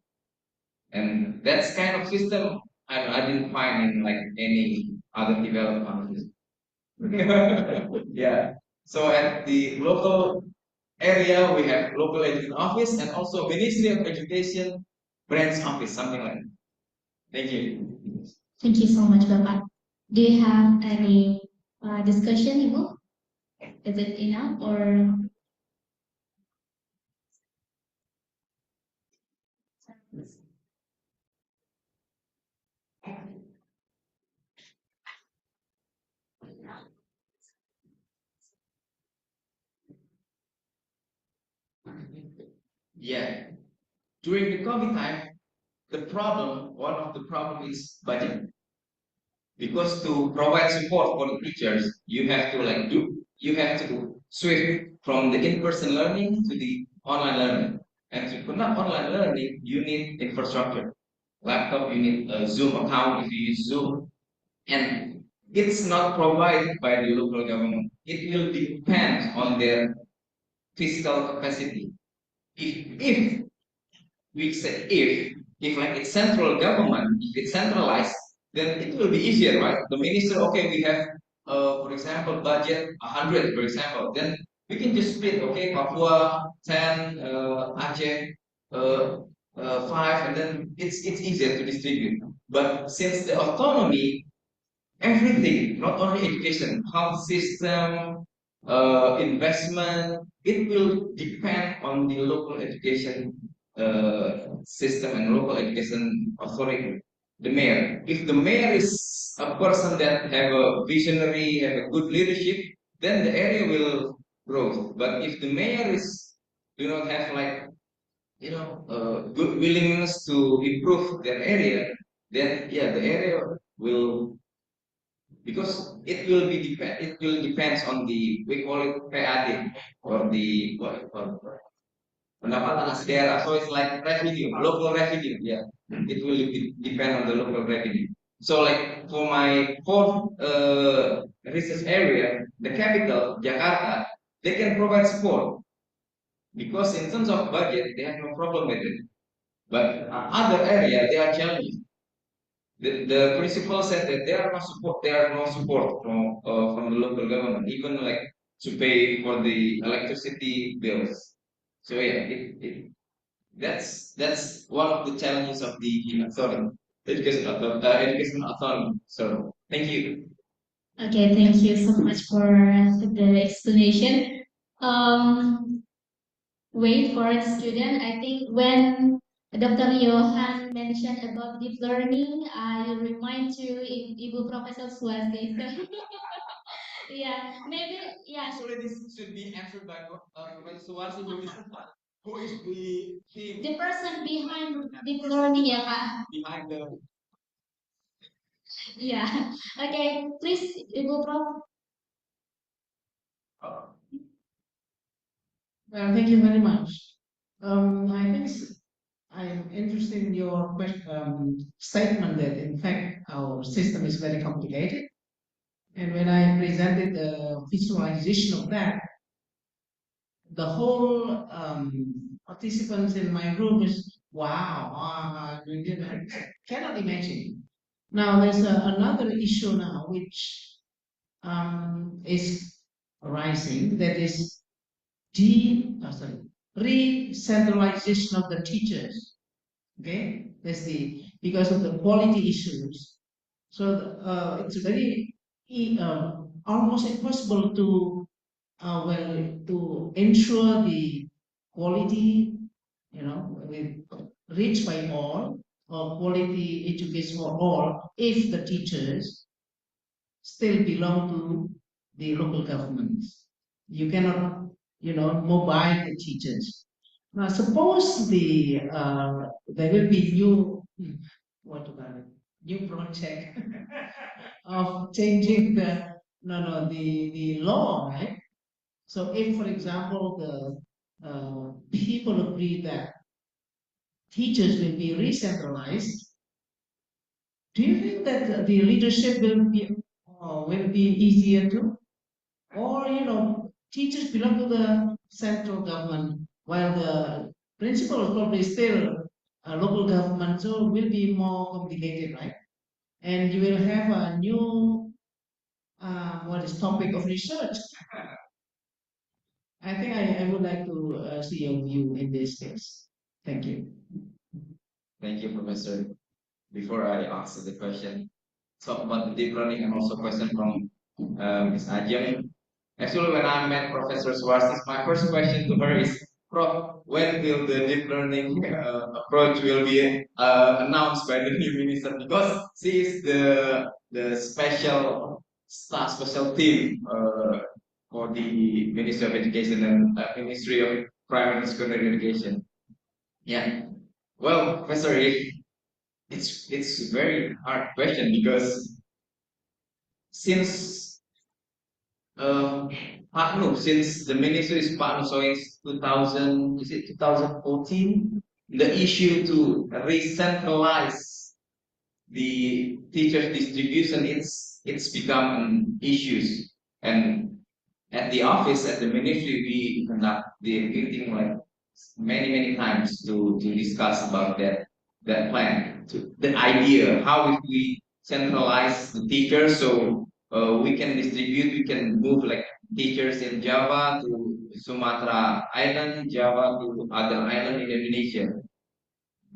And that's kind of system I didn't find in like any other developed countries. Yeah. So at the local area, we have local education office and also Ministry of Education branch office, something like that. Thank you. Thank you so much, Bapak. Do you have any discussion, Ibu? Is it enough or? Yeah. During the COVID time, one of the problem is budget. Because to provide support for the teachers, you have to switch from the in-person learning to the online learning. And to conduct online learning, you need infrastructure. Laptop, you need a Zoom account if you use Zoom. And it's not provided by the local government. It will depend on their fiscal capacity. If we say if like it's central government, if it's centralized, then it will be easier, right? The minister, okay, we have, for example, budget 100, for example, then we can just split, okay, Papua 10, Aceh 5, and then it's easier to distribute. But since the autonomy, everything, not only education, health system, investment, it will depend on the local education system and local education authority, the mayor. If the mayor is a person that have a visionary, have a good leadership, then the area will grow. But if the mayor is do not have like good willingness to improve their area, then yeah, the area will because it will depends on the we call it PAD or the what pendapatan asli daerah. So it's like revenue, local revenue. Yeah, it will depend on the local revenue. So like for my fourth research area, the capital Jakarta, they can provide support because in terms of budget they have no problem with it. But other area they are challenging. The principal said that there are no support from the local government, even like to pay for the electricity bills. So yeah, that's one of the challenges of the authority, education authority. So thank you. Okay, thank you so much for the explanation. Um, Wait for a student. I think when Dr. Johan mentioned about deep learning, I remind you Ibu Professor Swasti. So, yeah, maybe yeah. Actually, this should be answered by Professor Suwarsi, who is the team The person behind deep learning, ya Kak. behind the. Yeah. Okay, please Ibu Prof. Well, thank you very much. I think I'm interested in your statement that in fact our system is very complicated. And when I presented the visualization of that, the whole participants in my group is wow, cannot imagine. Now there's another issue now which is arising, that is re-centralization of the teachers. Okay, that's because of the quality issues. So it's very almost impossible to to ensure the quality, with reached by all or quality education for all if the teachers still belong to the local governments. You cannot, mobile the teachers. Now, suppose there will be what about it? New project of changing the law, right? So, if, for example, the people agree that teachers will be re-centralized, do you think that the leadership will be easier too? or teachers belong to the central government, while the principal is probably still a local government, so it will be more complicated, right? And you will have a new what is topic of research. I think I would like to see your view in this case. Thank you. Thank you, Professor. Before I answer the question, talk about the deep learning and also question from Ms. Ajeng. Actually, when I met Professor Swarsis, my first question to her is, Prof, when will the deep learning approach will be announced by the new minister? Because she is the special staff, special team for the Ministry of Education and Ministry of Primary and Secondary Education. Yeah. Well, Professor, it's a very hard question because since since the ministry is Pak so it's 2000, is it 2014? The issue to re-centralize the teachers distribution, it's become an issue. And at the office, at the ministry, we conduct the meeting like many times to discuss about that plan, to the idea how if we centralize the teachers so we can distribute, we can move like teachers in Java to Sumatra Island, Java to other island in Indonesia.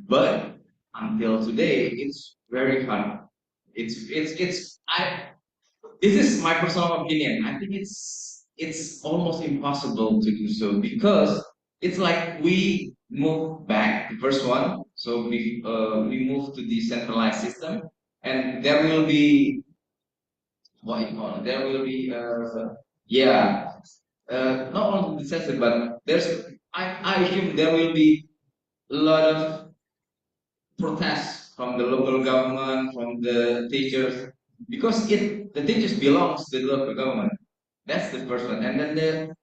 But until today, it's very hard. It's I. This is my personal opinion. I think it's almost impossible to do so because it's like we move back the first one. So we move to the centralized system, and there will be what you call it. There will be yeah not only the system, but I assume there will be a lot of protests from the local government, from the teachers, because the teachers belongs to the local government. That's the first one. And then the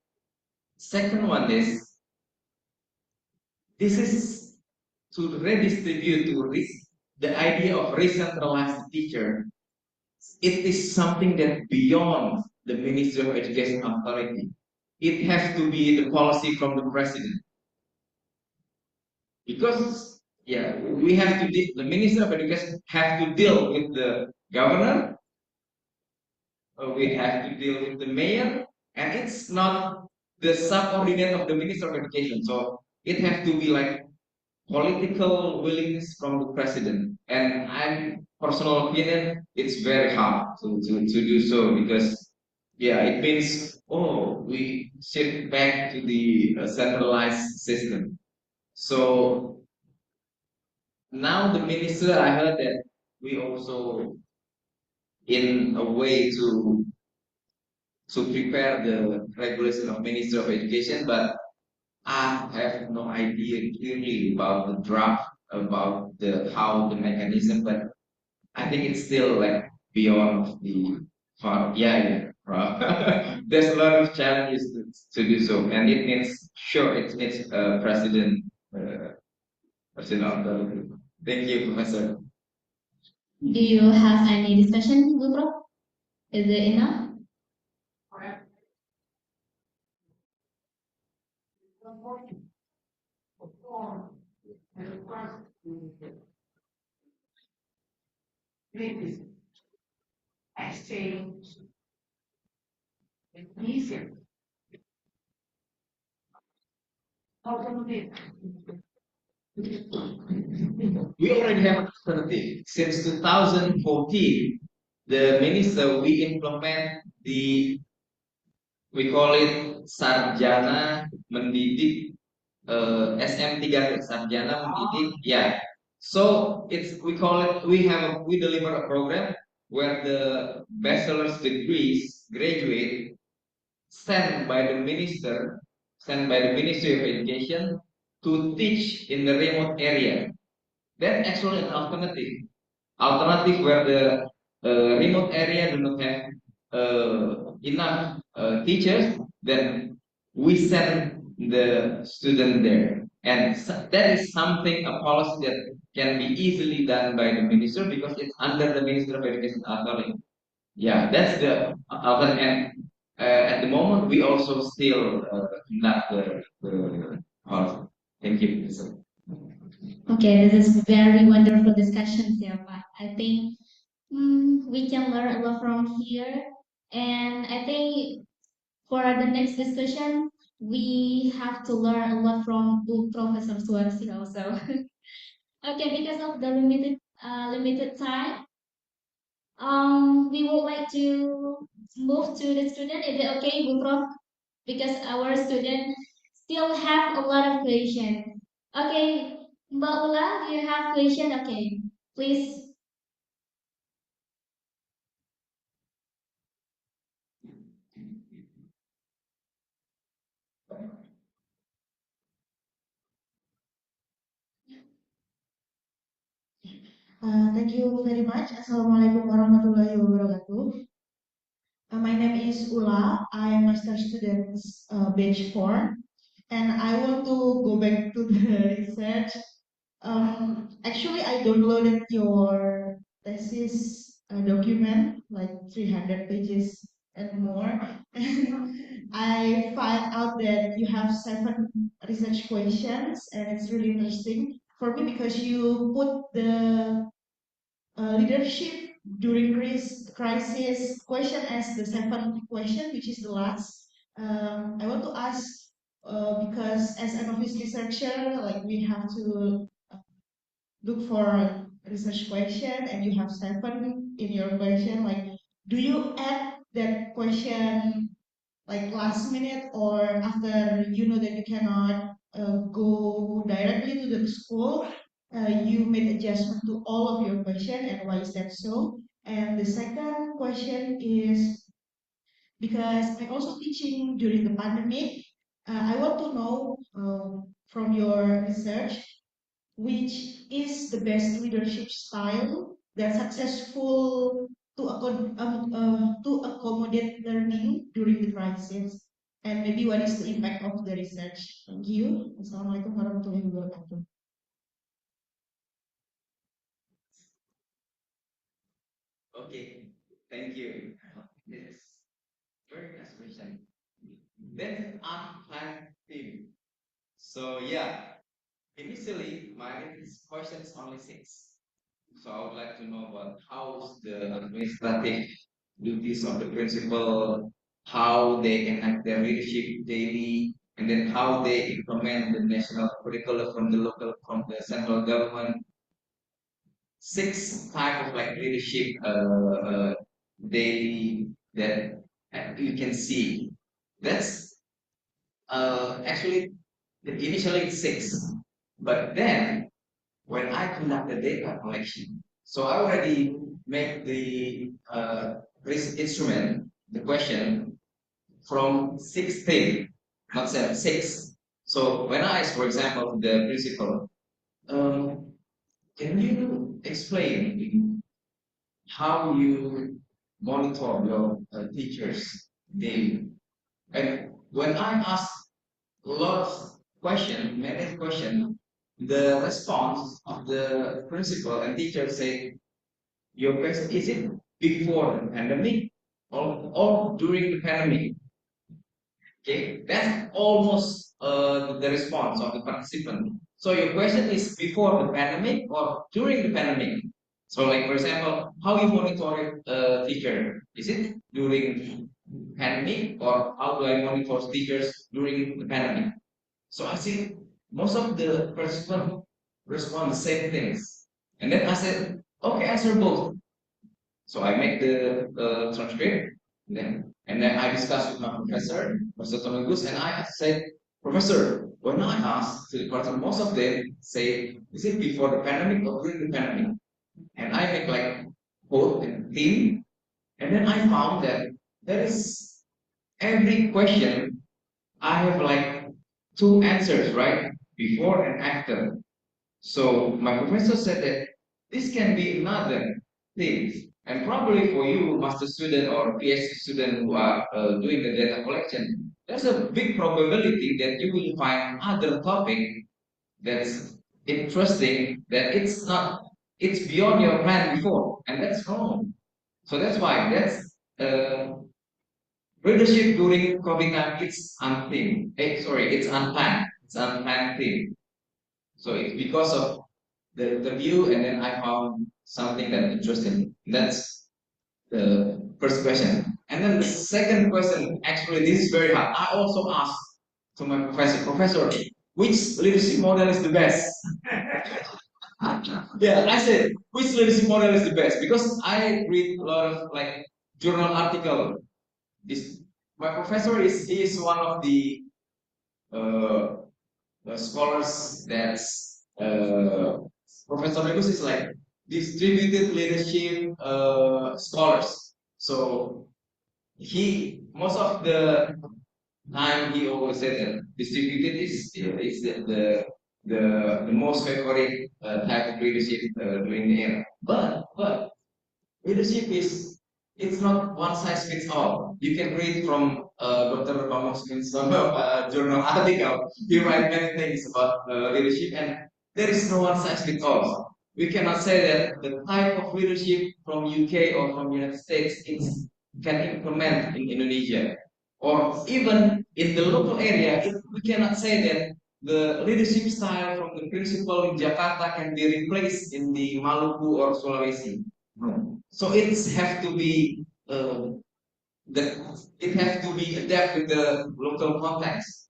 second one is this is to redistribute the idea of re-centralized teacher. It is something that beyond the Ministry of Education authority. It has to be the policy from the president. Because yeah, we have to the Minister of Education have to deal with the governor, we have to deal with the mayor, and it's not the subordinate of the Minister of Education. So it has to be like political willingness from the president. And I'm personal opinion, it's very hard to do so because yeah, it means we shift back to the centralized system. So now the minister, I heard that we also in a way to prepare the regulation of Ministry of Education, but I have no idea clearly about the draft, about the how the mechanism, but I think it's still like beyond the far. Yeah. Right. There's a lot of challenges to do so, and it means sure it's president president. Thank you, Professor. Do you have any discussion, Guru? Is it enough? Exchange easier. Alternative. We already have an alternative. Since 2014, the minister we implement we call it Sarjana Mendidik SM3 Sarjana Mendidik. Yeah. So we call it we deliver a program where the bachelor's degrees graduate sent by the Ministry of Education to teach in the remote area. That's actually an alternative where the remote area do not have enough teachers, then we send the student there. And that is something, a policy that can be easily done by the minister because it's under the Ministry of Education authority. Yeah, that's the alternative. And at the moment, we also still conduct the call. Thank you, Mr. Okay, this is very wonderful discussions here, but I think we can learn a lot from here. And I think for the next discussion, we have to learn a lot from Professor Suarsi also. Okay, because of the limited time, we would like to move to the student. Is it okay, Bu Prof? Because our student still have a lot of question. Okay, Mbak Ula, do you have question? Okay, please. Thank you very much. Assalamualaikum warahmatullahi wabarakatuh. My name is Ula. I am master student batch 4, and I want to go back to the research. Actually, I downloaded your thesis document, like 300 pages and more. And I find out that you have 7 research questions, and it's really interesting for me because you put the leadership during crisis question as the 7th question, which is the last. I want to ask because as an office researcher, like we have to look for research question, and you have 7 in your question. Like, do you add that question like last minute, or after you know that you cannot go directly to the school, you made adjustment to all of your question, and why is that so? And the second question is because I'm also teaching during the pandemic. I want to know from your research which is the best leadership style that's successful to accommodate learning during the crisis, and maybe what is the impact of the research. Thank you. Assalamualaikum warahmatullahi wabarakatuh. Okay, thank you. Yes, very nice question. Then unplanned theme. So yeah, initially my question is only 6. So I would like to know about how's the administrative duties of the principal, how they enact their leadership daily, and then how they implement the national curriculum from the central government. 6 type of like leadership daily that you can see. That's actually initially it's 6, but then when I conduct the data collection, so I already make the instrument, the question from 16, not 7, 6. So when I ask, for example, the principal, um, can you explain how you monitor your teachers daily? And when I ask a lot of question, many question, the response of the principal and teacher say, your question is it before the pandemic or during the pandemic? Okay, that's almost the response of the participant. So your question is before the pandemic or during the pandemic? So like for example, how you monitor a teacher? Is it during pandemic or how do I monitor teachers during the pandemic? So I see most of the participants respond the same things. And then I said, okay, answer both. So I make the transcript, and then I discuss with my professor, Professor Tonogus, and I said, Professor, when I asked to the person, most of them say, is it before the pandemic or during the pandemic? And I make like both and theme, and then I found that there is every question I have like 2 answers, right? Before and after. So my professor said that this can be another thing. And probably for you, master student or PhD student who are doing the data collection, there's a big probability that you will find other topic that's interesting, that it's beyond your plan before, and that's wrong. So that's why that's leadership during COVID time, it's unthemed. It's unplanned. It's unplanned theme. So it's because of the view, and then I found something that interesting. That's the first question. And then the second question, actually, this is very hard. I also asked to my professor, which leadership model is the best? Yeah, I said, which leadership model is the best? Because I read a lot of like journal article. This my professor he is one of the uh, scholars that's Professor Regus is like distributed leadership scholars. So he most of the time he always said that distributed is the most favorite type of leadership during the era. But leadership is it's not one size fits all. You can read from Dr. Bambang Suminsono journal article. He write many things about leadership, and there is no one size fits all. We cannot say that the type of leadership from UK or from United States is can implement in Indonesia, or even in the local area. We cannot say that the leadership style from the principal in Jakarta can be replaced in the Maluku or Sulawesi. No. So it's have to be it has to be adapted with the local context.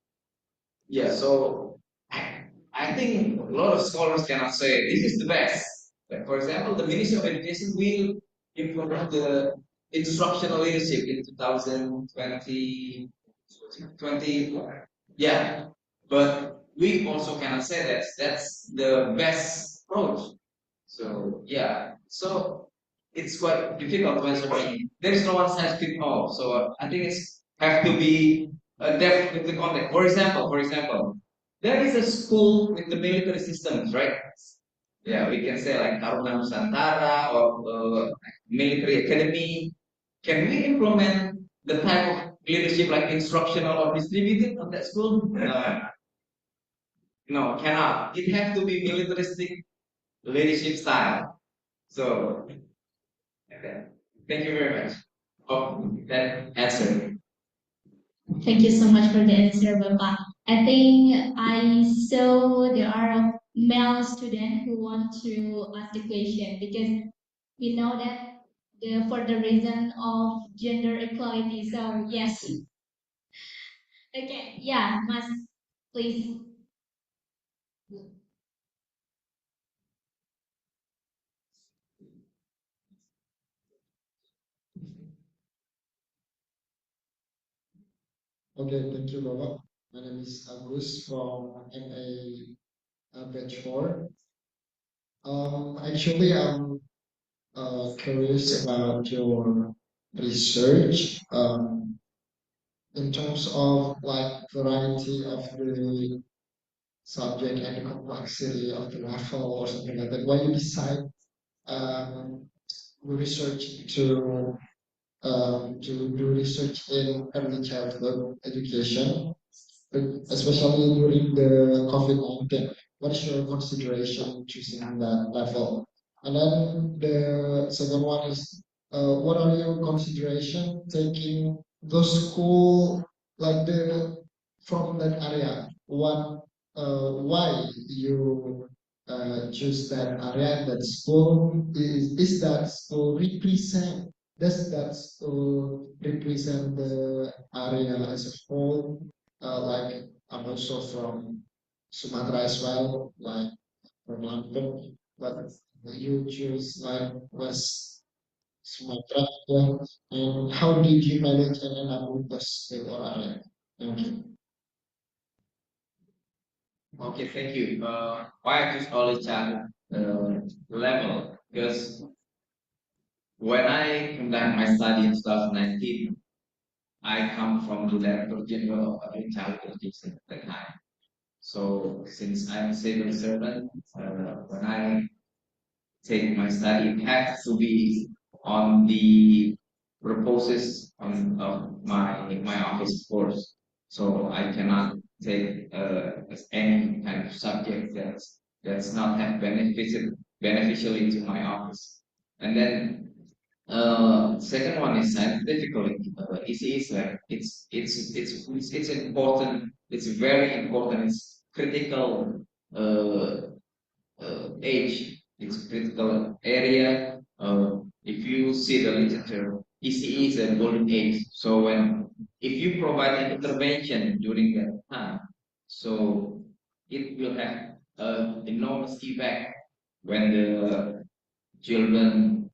Yeah. So I think a lot of scholars cannot say this is the best. Like for example, the Ministry of Education will implement the instructional leadership in 2020. Yeah, but we also cannot say that that's the best approach. So yeah, so it's quite difficult to answer. There is no one size fits all. So I think it's have to be depth with the context. For example, there is a school with the military systems, right? Yeah, we can say like Taruna Nusantara or military academy. Can we implement the type of leadership like instructional or distributed on that school? No, cannot. It has to be militaristic leadership style. So, okay. Thank you very much. Oh, that answer. Thank you so much for the answer, Bapak. I think I saw there are male students who want to ask the question because we know that for the reason of gender equality. So yes. Okay. Yeah, Mas, please. Okay, thank you, Bapak. My name is Agus from MA Batch 4. Actually, I'm curious about your research in terms of like variety of the subject and the complexity of the level or something like that. Why you decide um, research to do research in early childhood education, especially during the COVID-19. What is your consideration choosing that level? And then the second one is, what are your consideration taking those school like the from that area? Why you choose that area and that school? Is that school represent? Does that school represent the area as a whole? Like I'm also from Sumatra as well, like from Lampung, but you choose like West Sumatra. Yeah. And how did you manage and end up with the state or area? Thank you. Okay, thank you. Why I choose early child level? Because when I conduct my study in 2019, I come from the Director General of Early Childhood Education at the time. So since I'm a civil servant, when I take my study, it has to be on the purposes of my office course. So I cannot take any kind of subject that's not have beneficially to my office. And then Second one is scientifically, ECE is like it's important. It's very important. It's critical age. It's critical area. If you see the literature, ECE is a golden age. So when if you provide an intervention during that time, so it will have enormous effect when the children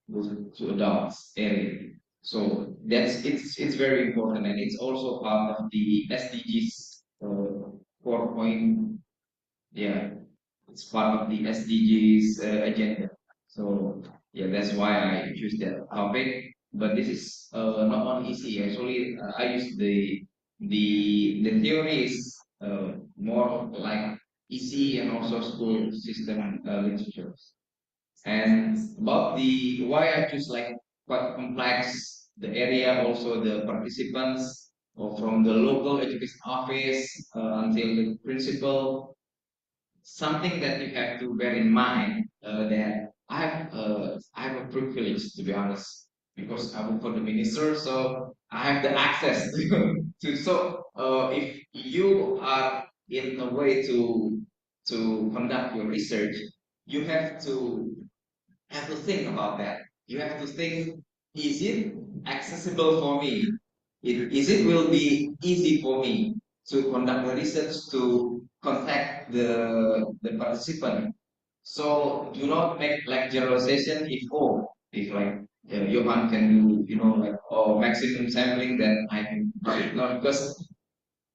to adults area. So it's very important, and it's also part of the SDGs 4 point. Yeah, it's part of the SDGs agenda. So yeah, that's why I choose that topic. But this is not on easy. Actually, I use the theory is more like easy and also school system literature. And about the why I choose like quite complex the area, also the participants, or from the local education office until the principal. Something that you have to bear in mind that I have a privilege, to be honest, because I work for the minister, so I have the access to. So if you are in a way to conduct your research, you have to think about that. You have to think: is it accessible for me? Is it will be easy for me to conduct the research, to contact the participant? So do not make like generalization. If like Johan can do, like, or maximum sampling, then I can do it. Not because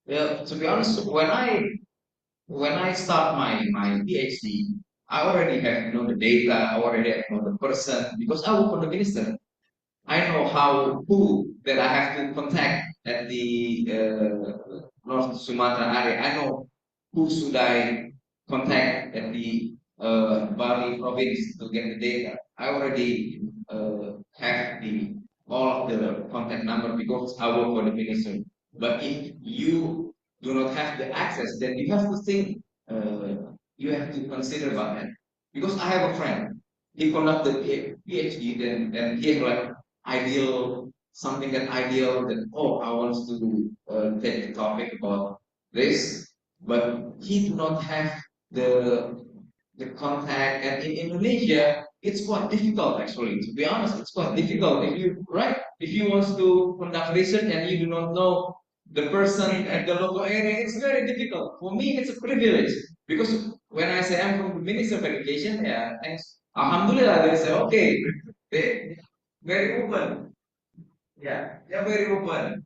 to be honest, when I start my PhD, I already have the data, I already have the person, because I work for the minister. I know who that I have to contact at the North Sumatra area. I know who should I contact at the Bali province to get the data. I already have the all of the contact number because I work for the ministry. But if you do not have the access, then you have to think. You have to consider about that. Because I have a friend. He conducted PhD, then he have like ideal something that ideal that I want to take the topic about this, but he do not have the contact. And in Indonesia it's quite difficult, actually, to be honest. It's quite difficult if you want to conduct research and you do not know the person at the local area. It's very difficult. For me it's a privilege, because when I say I'm from the Minister of Education, yeah, thanks, alhamdulillah, they say okay, they very open. Yeah, they're very open.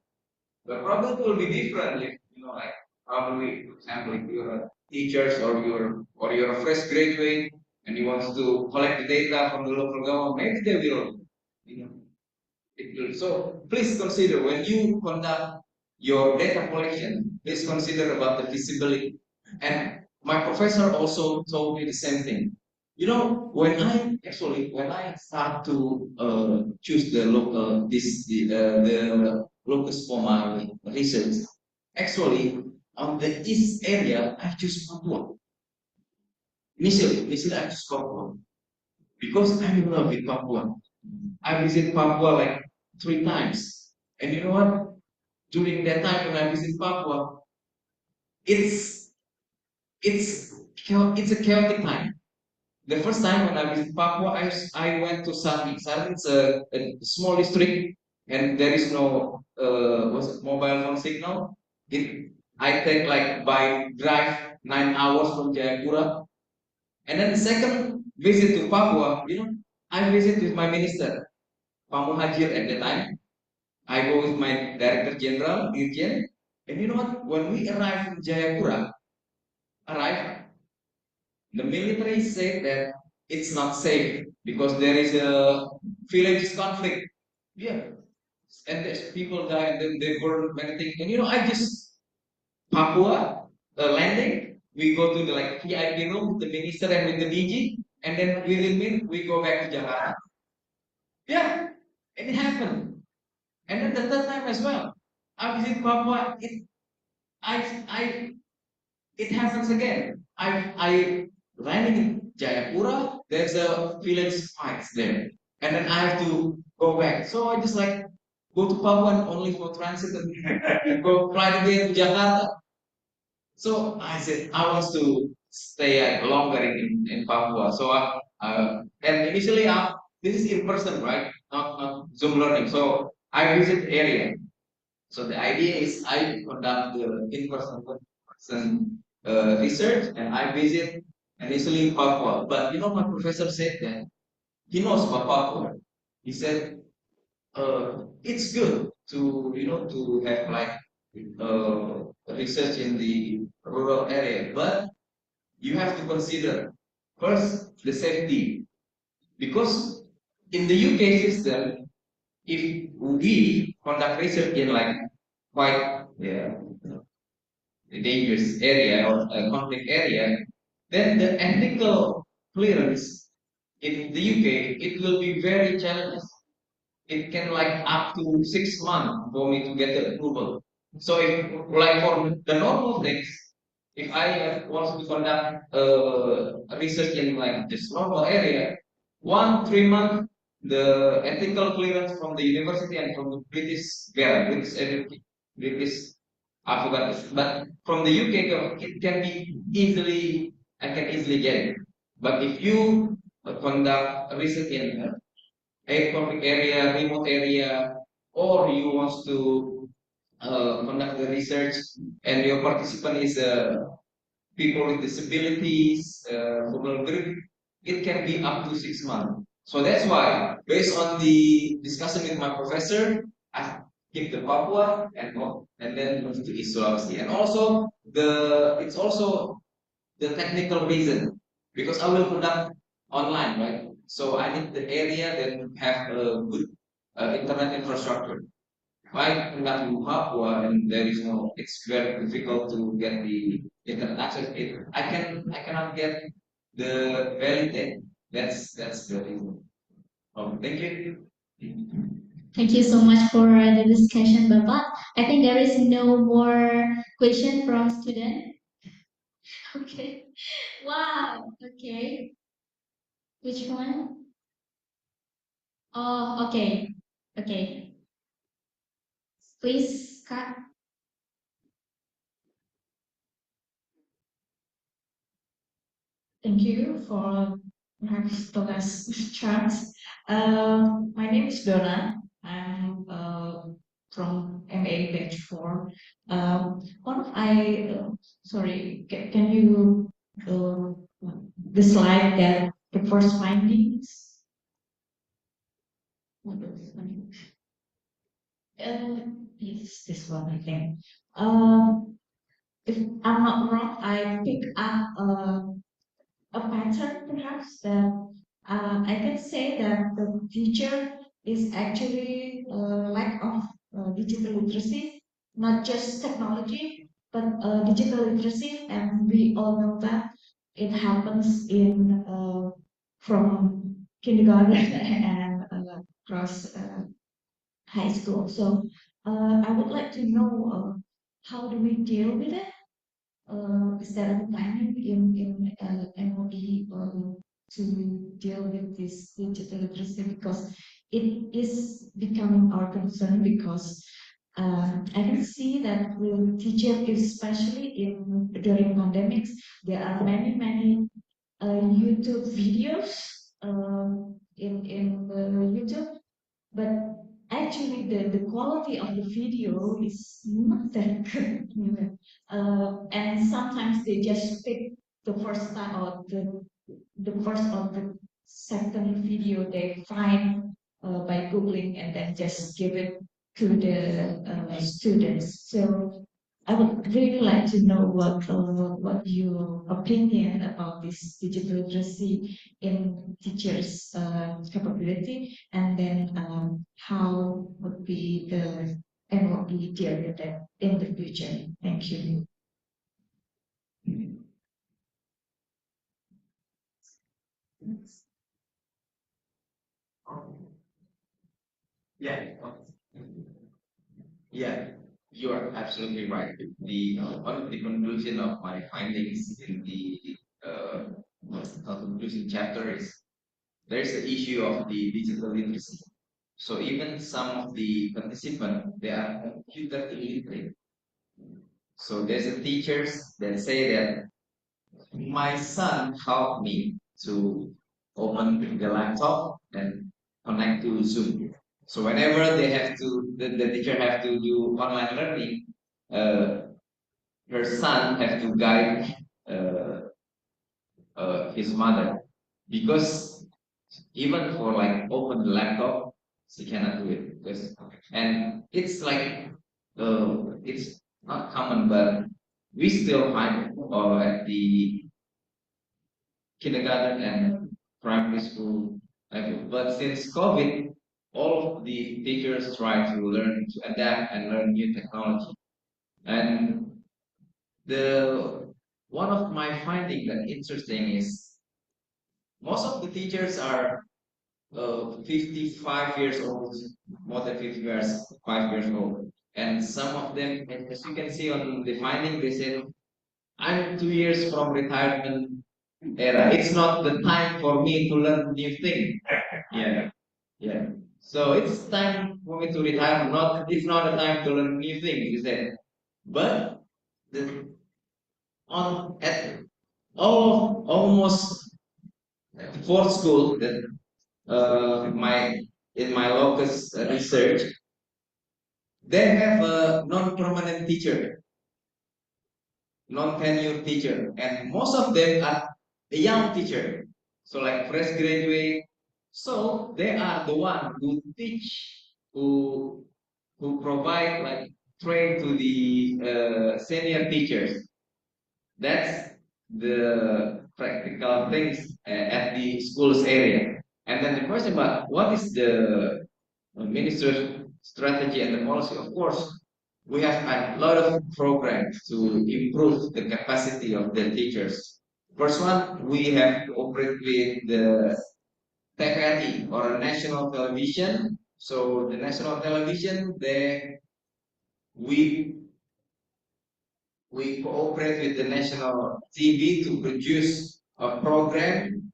The problem will be different if like probably, for example, if you're a teachers, or you're a fresh graduate and you want to collect the data from the local government, maybe they will, you know, it will. So please consider when you conduct your data collection, please consider about the feasibility. And my professor also told me the same thing. When I start to choose the local the locus for my research, actually on the east area I choose Papua. Initially I choose Papua because I'm in love with Papua. I visit Papua like 3 times, and you know what? During that time when I visit Papua, it's it's a chaotic time. The first time when I visited Papua, I went to Sarmi. Sarmi is a small district, and there is no mobile phone signal. I take like by drive 9 hours from Jayapura, and then the second visit to Papua, I visit with my minister, Pak Muhajir at the time. I go with my director general, Dirjen, and you know what? When we arrive in Jayapura, arrive the military said that it's not safe because there is a village conflict. Yeah, and there's people die and then they burn many things. And I just Papua landing. We go to the like VIP room with the minister and with the DG, and then we go back to Jakarta. Yeah, and it happened. And then the third time as well, I visit Papua. I it happens again. I landing in Jayapura. There's a village fights there, and then I have to go back. So I just like go to Papua and only for transit and go fly again to Jakarta. So I said I want to stay longer in Papua. So and initially this is in person, right? Not Zoom learning. So I visit area. So the idea is I conduct the in-person research and I visit initially Papua. But you know, my professor said that he knows about Papua. He said it's good to to have like research in the rural area, but you have to consider first the safety because in the UK system, if we conduct research in like quite a dangerous area or a conflict area, then the ethical clearance in the UK it will be very challenging. It can like up to 6 months for me to get the approval. So if like for the normal things, if I want to conduct research in like this normal area, 3 month the ethical clearance from the university and from the British British British I forgot this, but from the UK it can be easily I can easily get it. But if you conduct research in a conflict area, remote area, or you want to conduct the research and your participant is people with disabilities, vulnerability, it can be up to 6 months. So that's why, based on the discussion with my professor, I keep the Papua and then move to East Sulawesi. And also it's also the technical reason because I will conduct online, right? So I need the area that have a good internet infrastructure. If I conduct in Papua and there is no, it's very difficult to get the internet access. I cannot get the validate. That's the reason. Thank you. Thank you so much for the discussion, Bapak. I think there is no more question from student. Okay. Wow. Okay. Which one? Oh, okay. Okay. Please, Kak. Thank you for perhaps the last chance. My name is Donna. I'm from MA batch 4. One of sorry, can you the slide that the first findings? What was the findings? It's this one, I think. If I'm not wrong, I pick up a pattern perhaps that I can say that the teacher is actually lack of digital literacy, not just technology, but digital literacy, and we all know that it happens in from kindergarten and across high school. So I would like to know how do we deal with it? Is there a planning in MOE to deal with this digital literacy because it is becoming our concern because I can see that the teacher, especially in during pandemics, there are many YouTube videos in YouTube, but actually the quality of the video is not that good. And sometimes they just pick the first time or the first or the second video they find by googling and then just give it to the students. So I would really like to know what your opinion about this digital literacy in teachers' capability, and then how would be the MOE deal with that in the future. Thank you. Yeah. Yeah, you are absolutely right. The one of the conclusion of my findings in the uh, conclusion chapter is there is the issue of the digital literacy. So even some of the participants, they are computer illiterate. So there's a teachers that say that my son helped me to open the laptop and connect to Zoom. So whenever they have to, the teacher have to do online learning, uh, her son have to guide uh, his mother, because even for like open the laptop, she cannot do it. Because, and it's like it's not common, but we still find it at the kindergarten and primary school level. But since COVID, all of the teachers try to learn to adapt and learn new technology. And the one of my finding that interesting is most of the teachers are 55 years old, more than 50 years, 5 years old. And some of them, as you can see on the finding, they said, I'm 2 years from retirement era. It's not the time for me to learn new thing. Yeah, yeah. So it's time for me to retire. It's not a time to learn new thing. He said, but the on at almost fourth school that my in my locus research, they have a non-permanent teacher, non-tenure teacher, and most of them are a young teacher, so like fresh graduate. So they are the one who teach, who provide like train to the senior teachers. That's the practical things at the schools area. And then the question about what is the minister's strategy and the policy? Of course, we have a lot of programs to improve the capacity of the teachers. First one, we have to operate with the TVRI or national television. So the national television, we we cooperate with the national TV to produce a program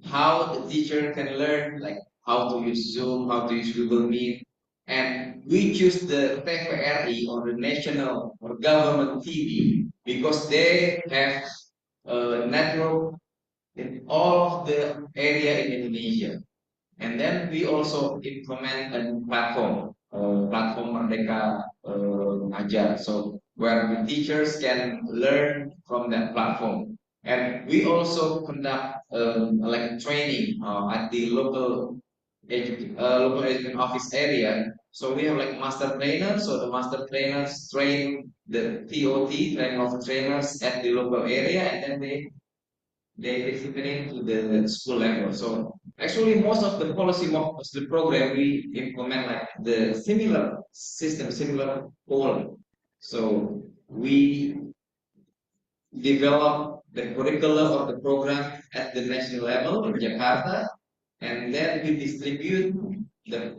how the teacher can learn, like how to use Zoom, how to use Google Meet, and we choose the TVRI or the national or government TV because they have a network in all of the area in Indonesia. And then we also implement a platform Merdeka Mengajar. So where the teachers can learn from that platform. And we also conduct like training at the local education office area. So we have like master trainers. So the master trainers train the TOT, training of trainers at the local area, and then they disseminate to the school level. So actually, most of the policy, most of the program we implement like the similar system, similar goal. So we develop the curriculum of the program at the national level in Jakarta, and then we distribute the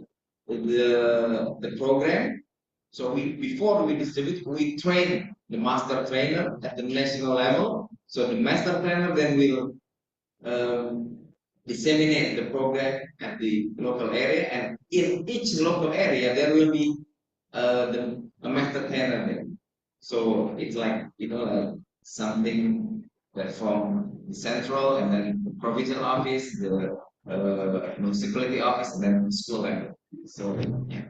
program. So before we distribute, we train the master trainer at the national level. So the master trainer then will um, disseminate the program at the local area, and in each local area there will be a master trainer there. So it's like like something that from the central and then the provincial office, the municipality office, and then school level. So yeah,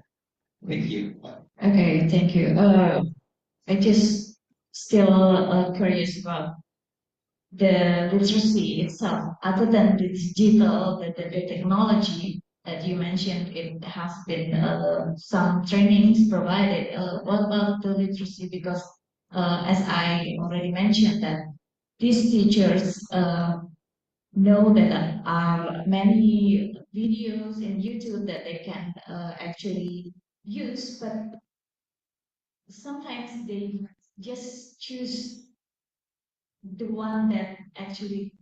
thank you. Okay, thank you. I just still curious about the literacy itself, other than the digital, the technology that you mentioned, it has been some trainings provided. What about the literacy? Because as I already mentioned, that these teachers know that there are many videos in YouTube that they can actually use, but sometimes they just choose the one that actually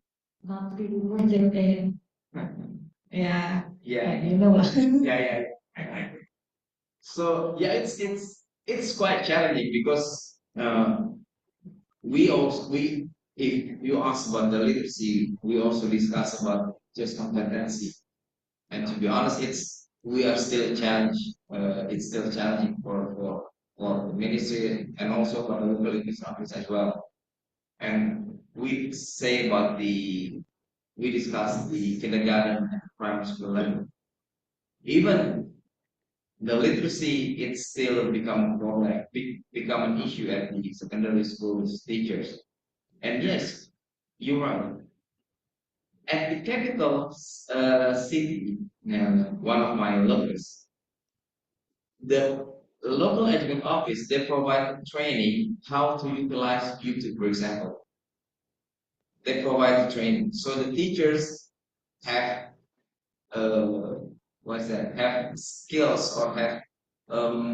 not really worth it. And yeah, Yeah, you know. yeah, yeah. So yeah, it's quite challenging because we if you ask about the literacy, we also discuss about just competency. And to be honest, we are still challenged. It's still challenging for the ministry and also for the local education office as well. And we say about we discuss the kindergarten and primary school level. Even the literacy, it's still become a problem, become an issue at the secondary schools teachers. And yes, you're right. At the capital city, one of my locals, the local education office, they provide training how to utilize YouTube, for example. They provide the training, so the teachers have what's that? Have skills or have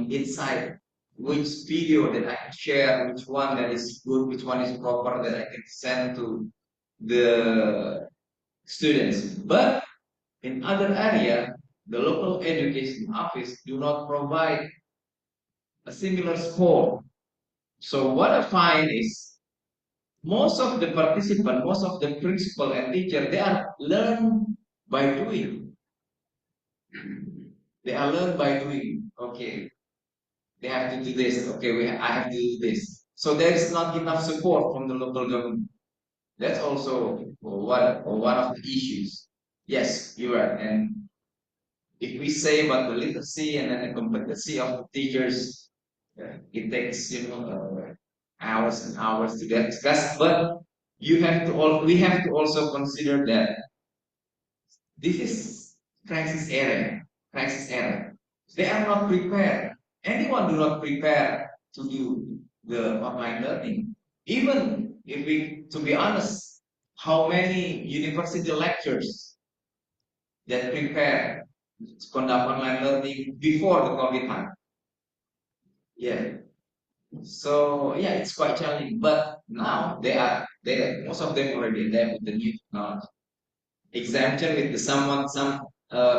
insight which video that I can share, which one that is good, which one is proper that I can send to the students. But in other area, the local education office do not provide a similar support. So what I find is most of the participant, most of the principal and teacher, they are learn by doing. They are learned by doing. Okay, they have to do this. Okay, I have to do this. So there is not enough support from the local government. That's also one of the issues. Yes, you're right. And if we say about the literacy and then the competency of the teachers, it takes hours and hours to discuss. But we have to also consider that this is crisis area. Crisis area. They are not prepared. Anyone do not prepare to do the online learning. Even if we, to be honest, how many university lectures that prepare to conduct online learning before the COVID time? Yeah. So yeah, it's quite challenging. But now most of them already adapt with the new technology. Exemption with some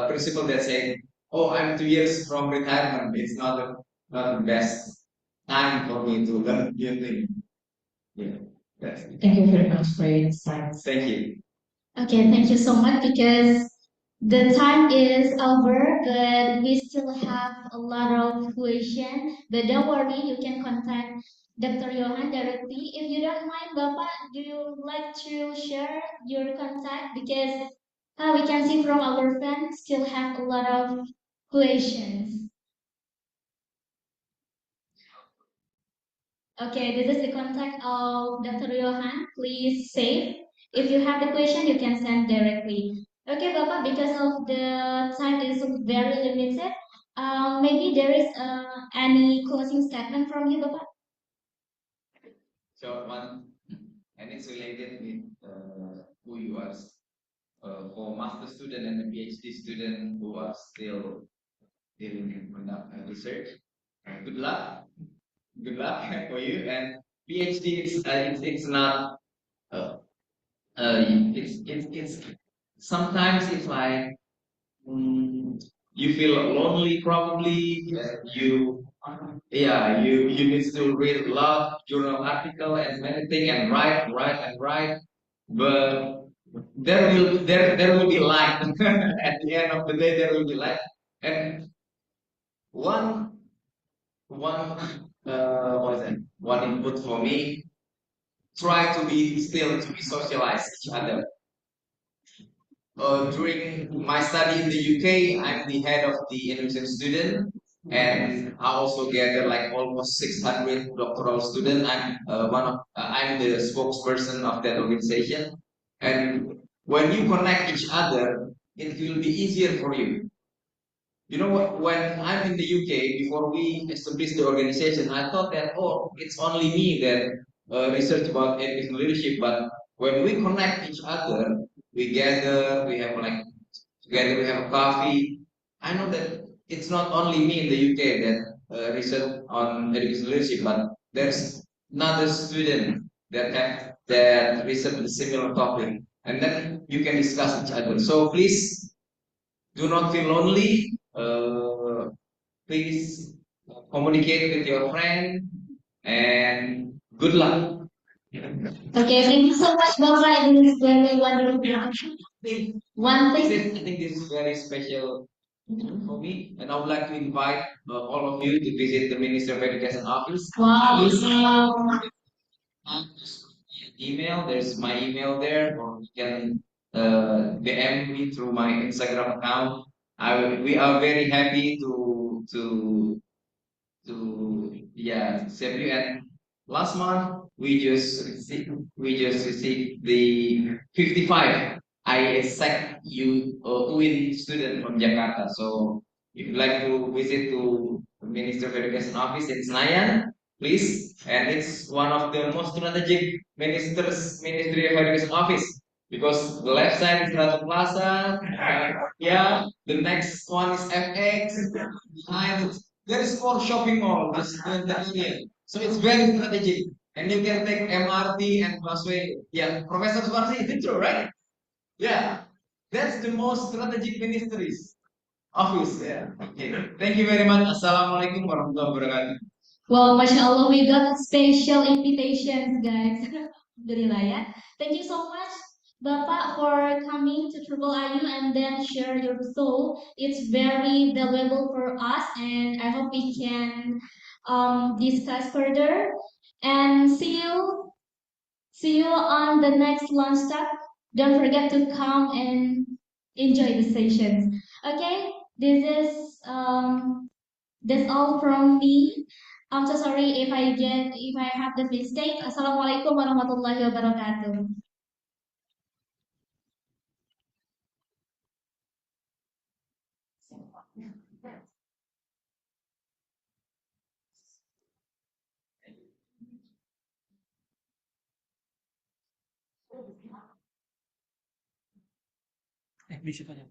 principal that say, "Oh, I'm 2 years from retirement. It's not the best time for me to learn new thing." Yeah, that's it. Thank you very much for your insights. Thank you. Okay, thank you so much because the time is over, but we still have a lot of questions. But don't worry, you can contact Dr. Johan directly. If you don't mind, Bapak, do you like to share your contact? Because we can see from our friends still have a lot of questions. Okay, this is the contact of Dr. Johan. Please save. If you have the question, you can send directly. Okay, Bapak, because of the time is very limited, maybe there is any closing statement from you, Bapak? Short one, and it's related with who you are. For master student and a PhD student who are still dealing in conduct research. Good luck. Good luck for you. And PhD it's not it's sometimes it's like you feel lonely probably. You need to read a lot journal article and many things and write, but there will be light at the end of the day. There will be light. And one what is it? One input for me: try to be socialized each other. During my study in the UK, I'm the head of the innovation student, and I also gather like almost 600 doctoral students. I'm the spokesperson of that organization, and when you connect each other, it will be easier for you. You know what? When I'm in the UK, before we established the organization, I thought that it's only me that research about ethical leadership. But when we connect each other, we gather, we have like together, we have a coffee. I know that it's not only me in the UK that research on educational leadership, but there's another student that research the similar topic, and then you can discuss each other. So please do not feel lonely. Please communicate with your friend, and good luck. Okay, thank you so much, Bapak. This is very wonderful. One thing. I think this is very special for me, and I would like to invite all of you to visit the Ministry of Education office. Wow. Please email. There's my email there, or you can DM me through my Instagram account. We are very happy to serve you. And last month we just received the 55 ISEC UIN student from Jakarta. So if you'd like to visit to the Ministry of Education office in Senayan, please. And it's one of the most strategic Ministry of Education office, because the left side is Ratu Plaza. Yeah, the next one is FX. Behind there is four shopping mall just in the area. So it's very strategic. And you can take MRT and busway. Yeah, Professor Suwarsi, is it true, right? Yeah. That's the most strategic ministries office. Yeah. Okay. Thank you very much. Assalamualaikum warahmatullahi wabarakatuh. Well, Masya Allah, we got special invitations, guys. Alhamdulillah, ya. Thank you so much, Bapak, for coming to Triple IU and then share your soul. It's very valuable for us, and I hope we can discuss further. And see you on the next lunch talk. Don't forget to come and enjoy the sessions. Okay, this is that's all from me. I'm so sorry if I have the mistake. Assalamualaikum warahmatullahi wabarakatuh. Bisa Pak, ya?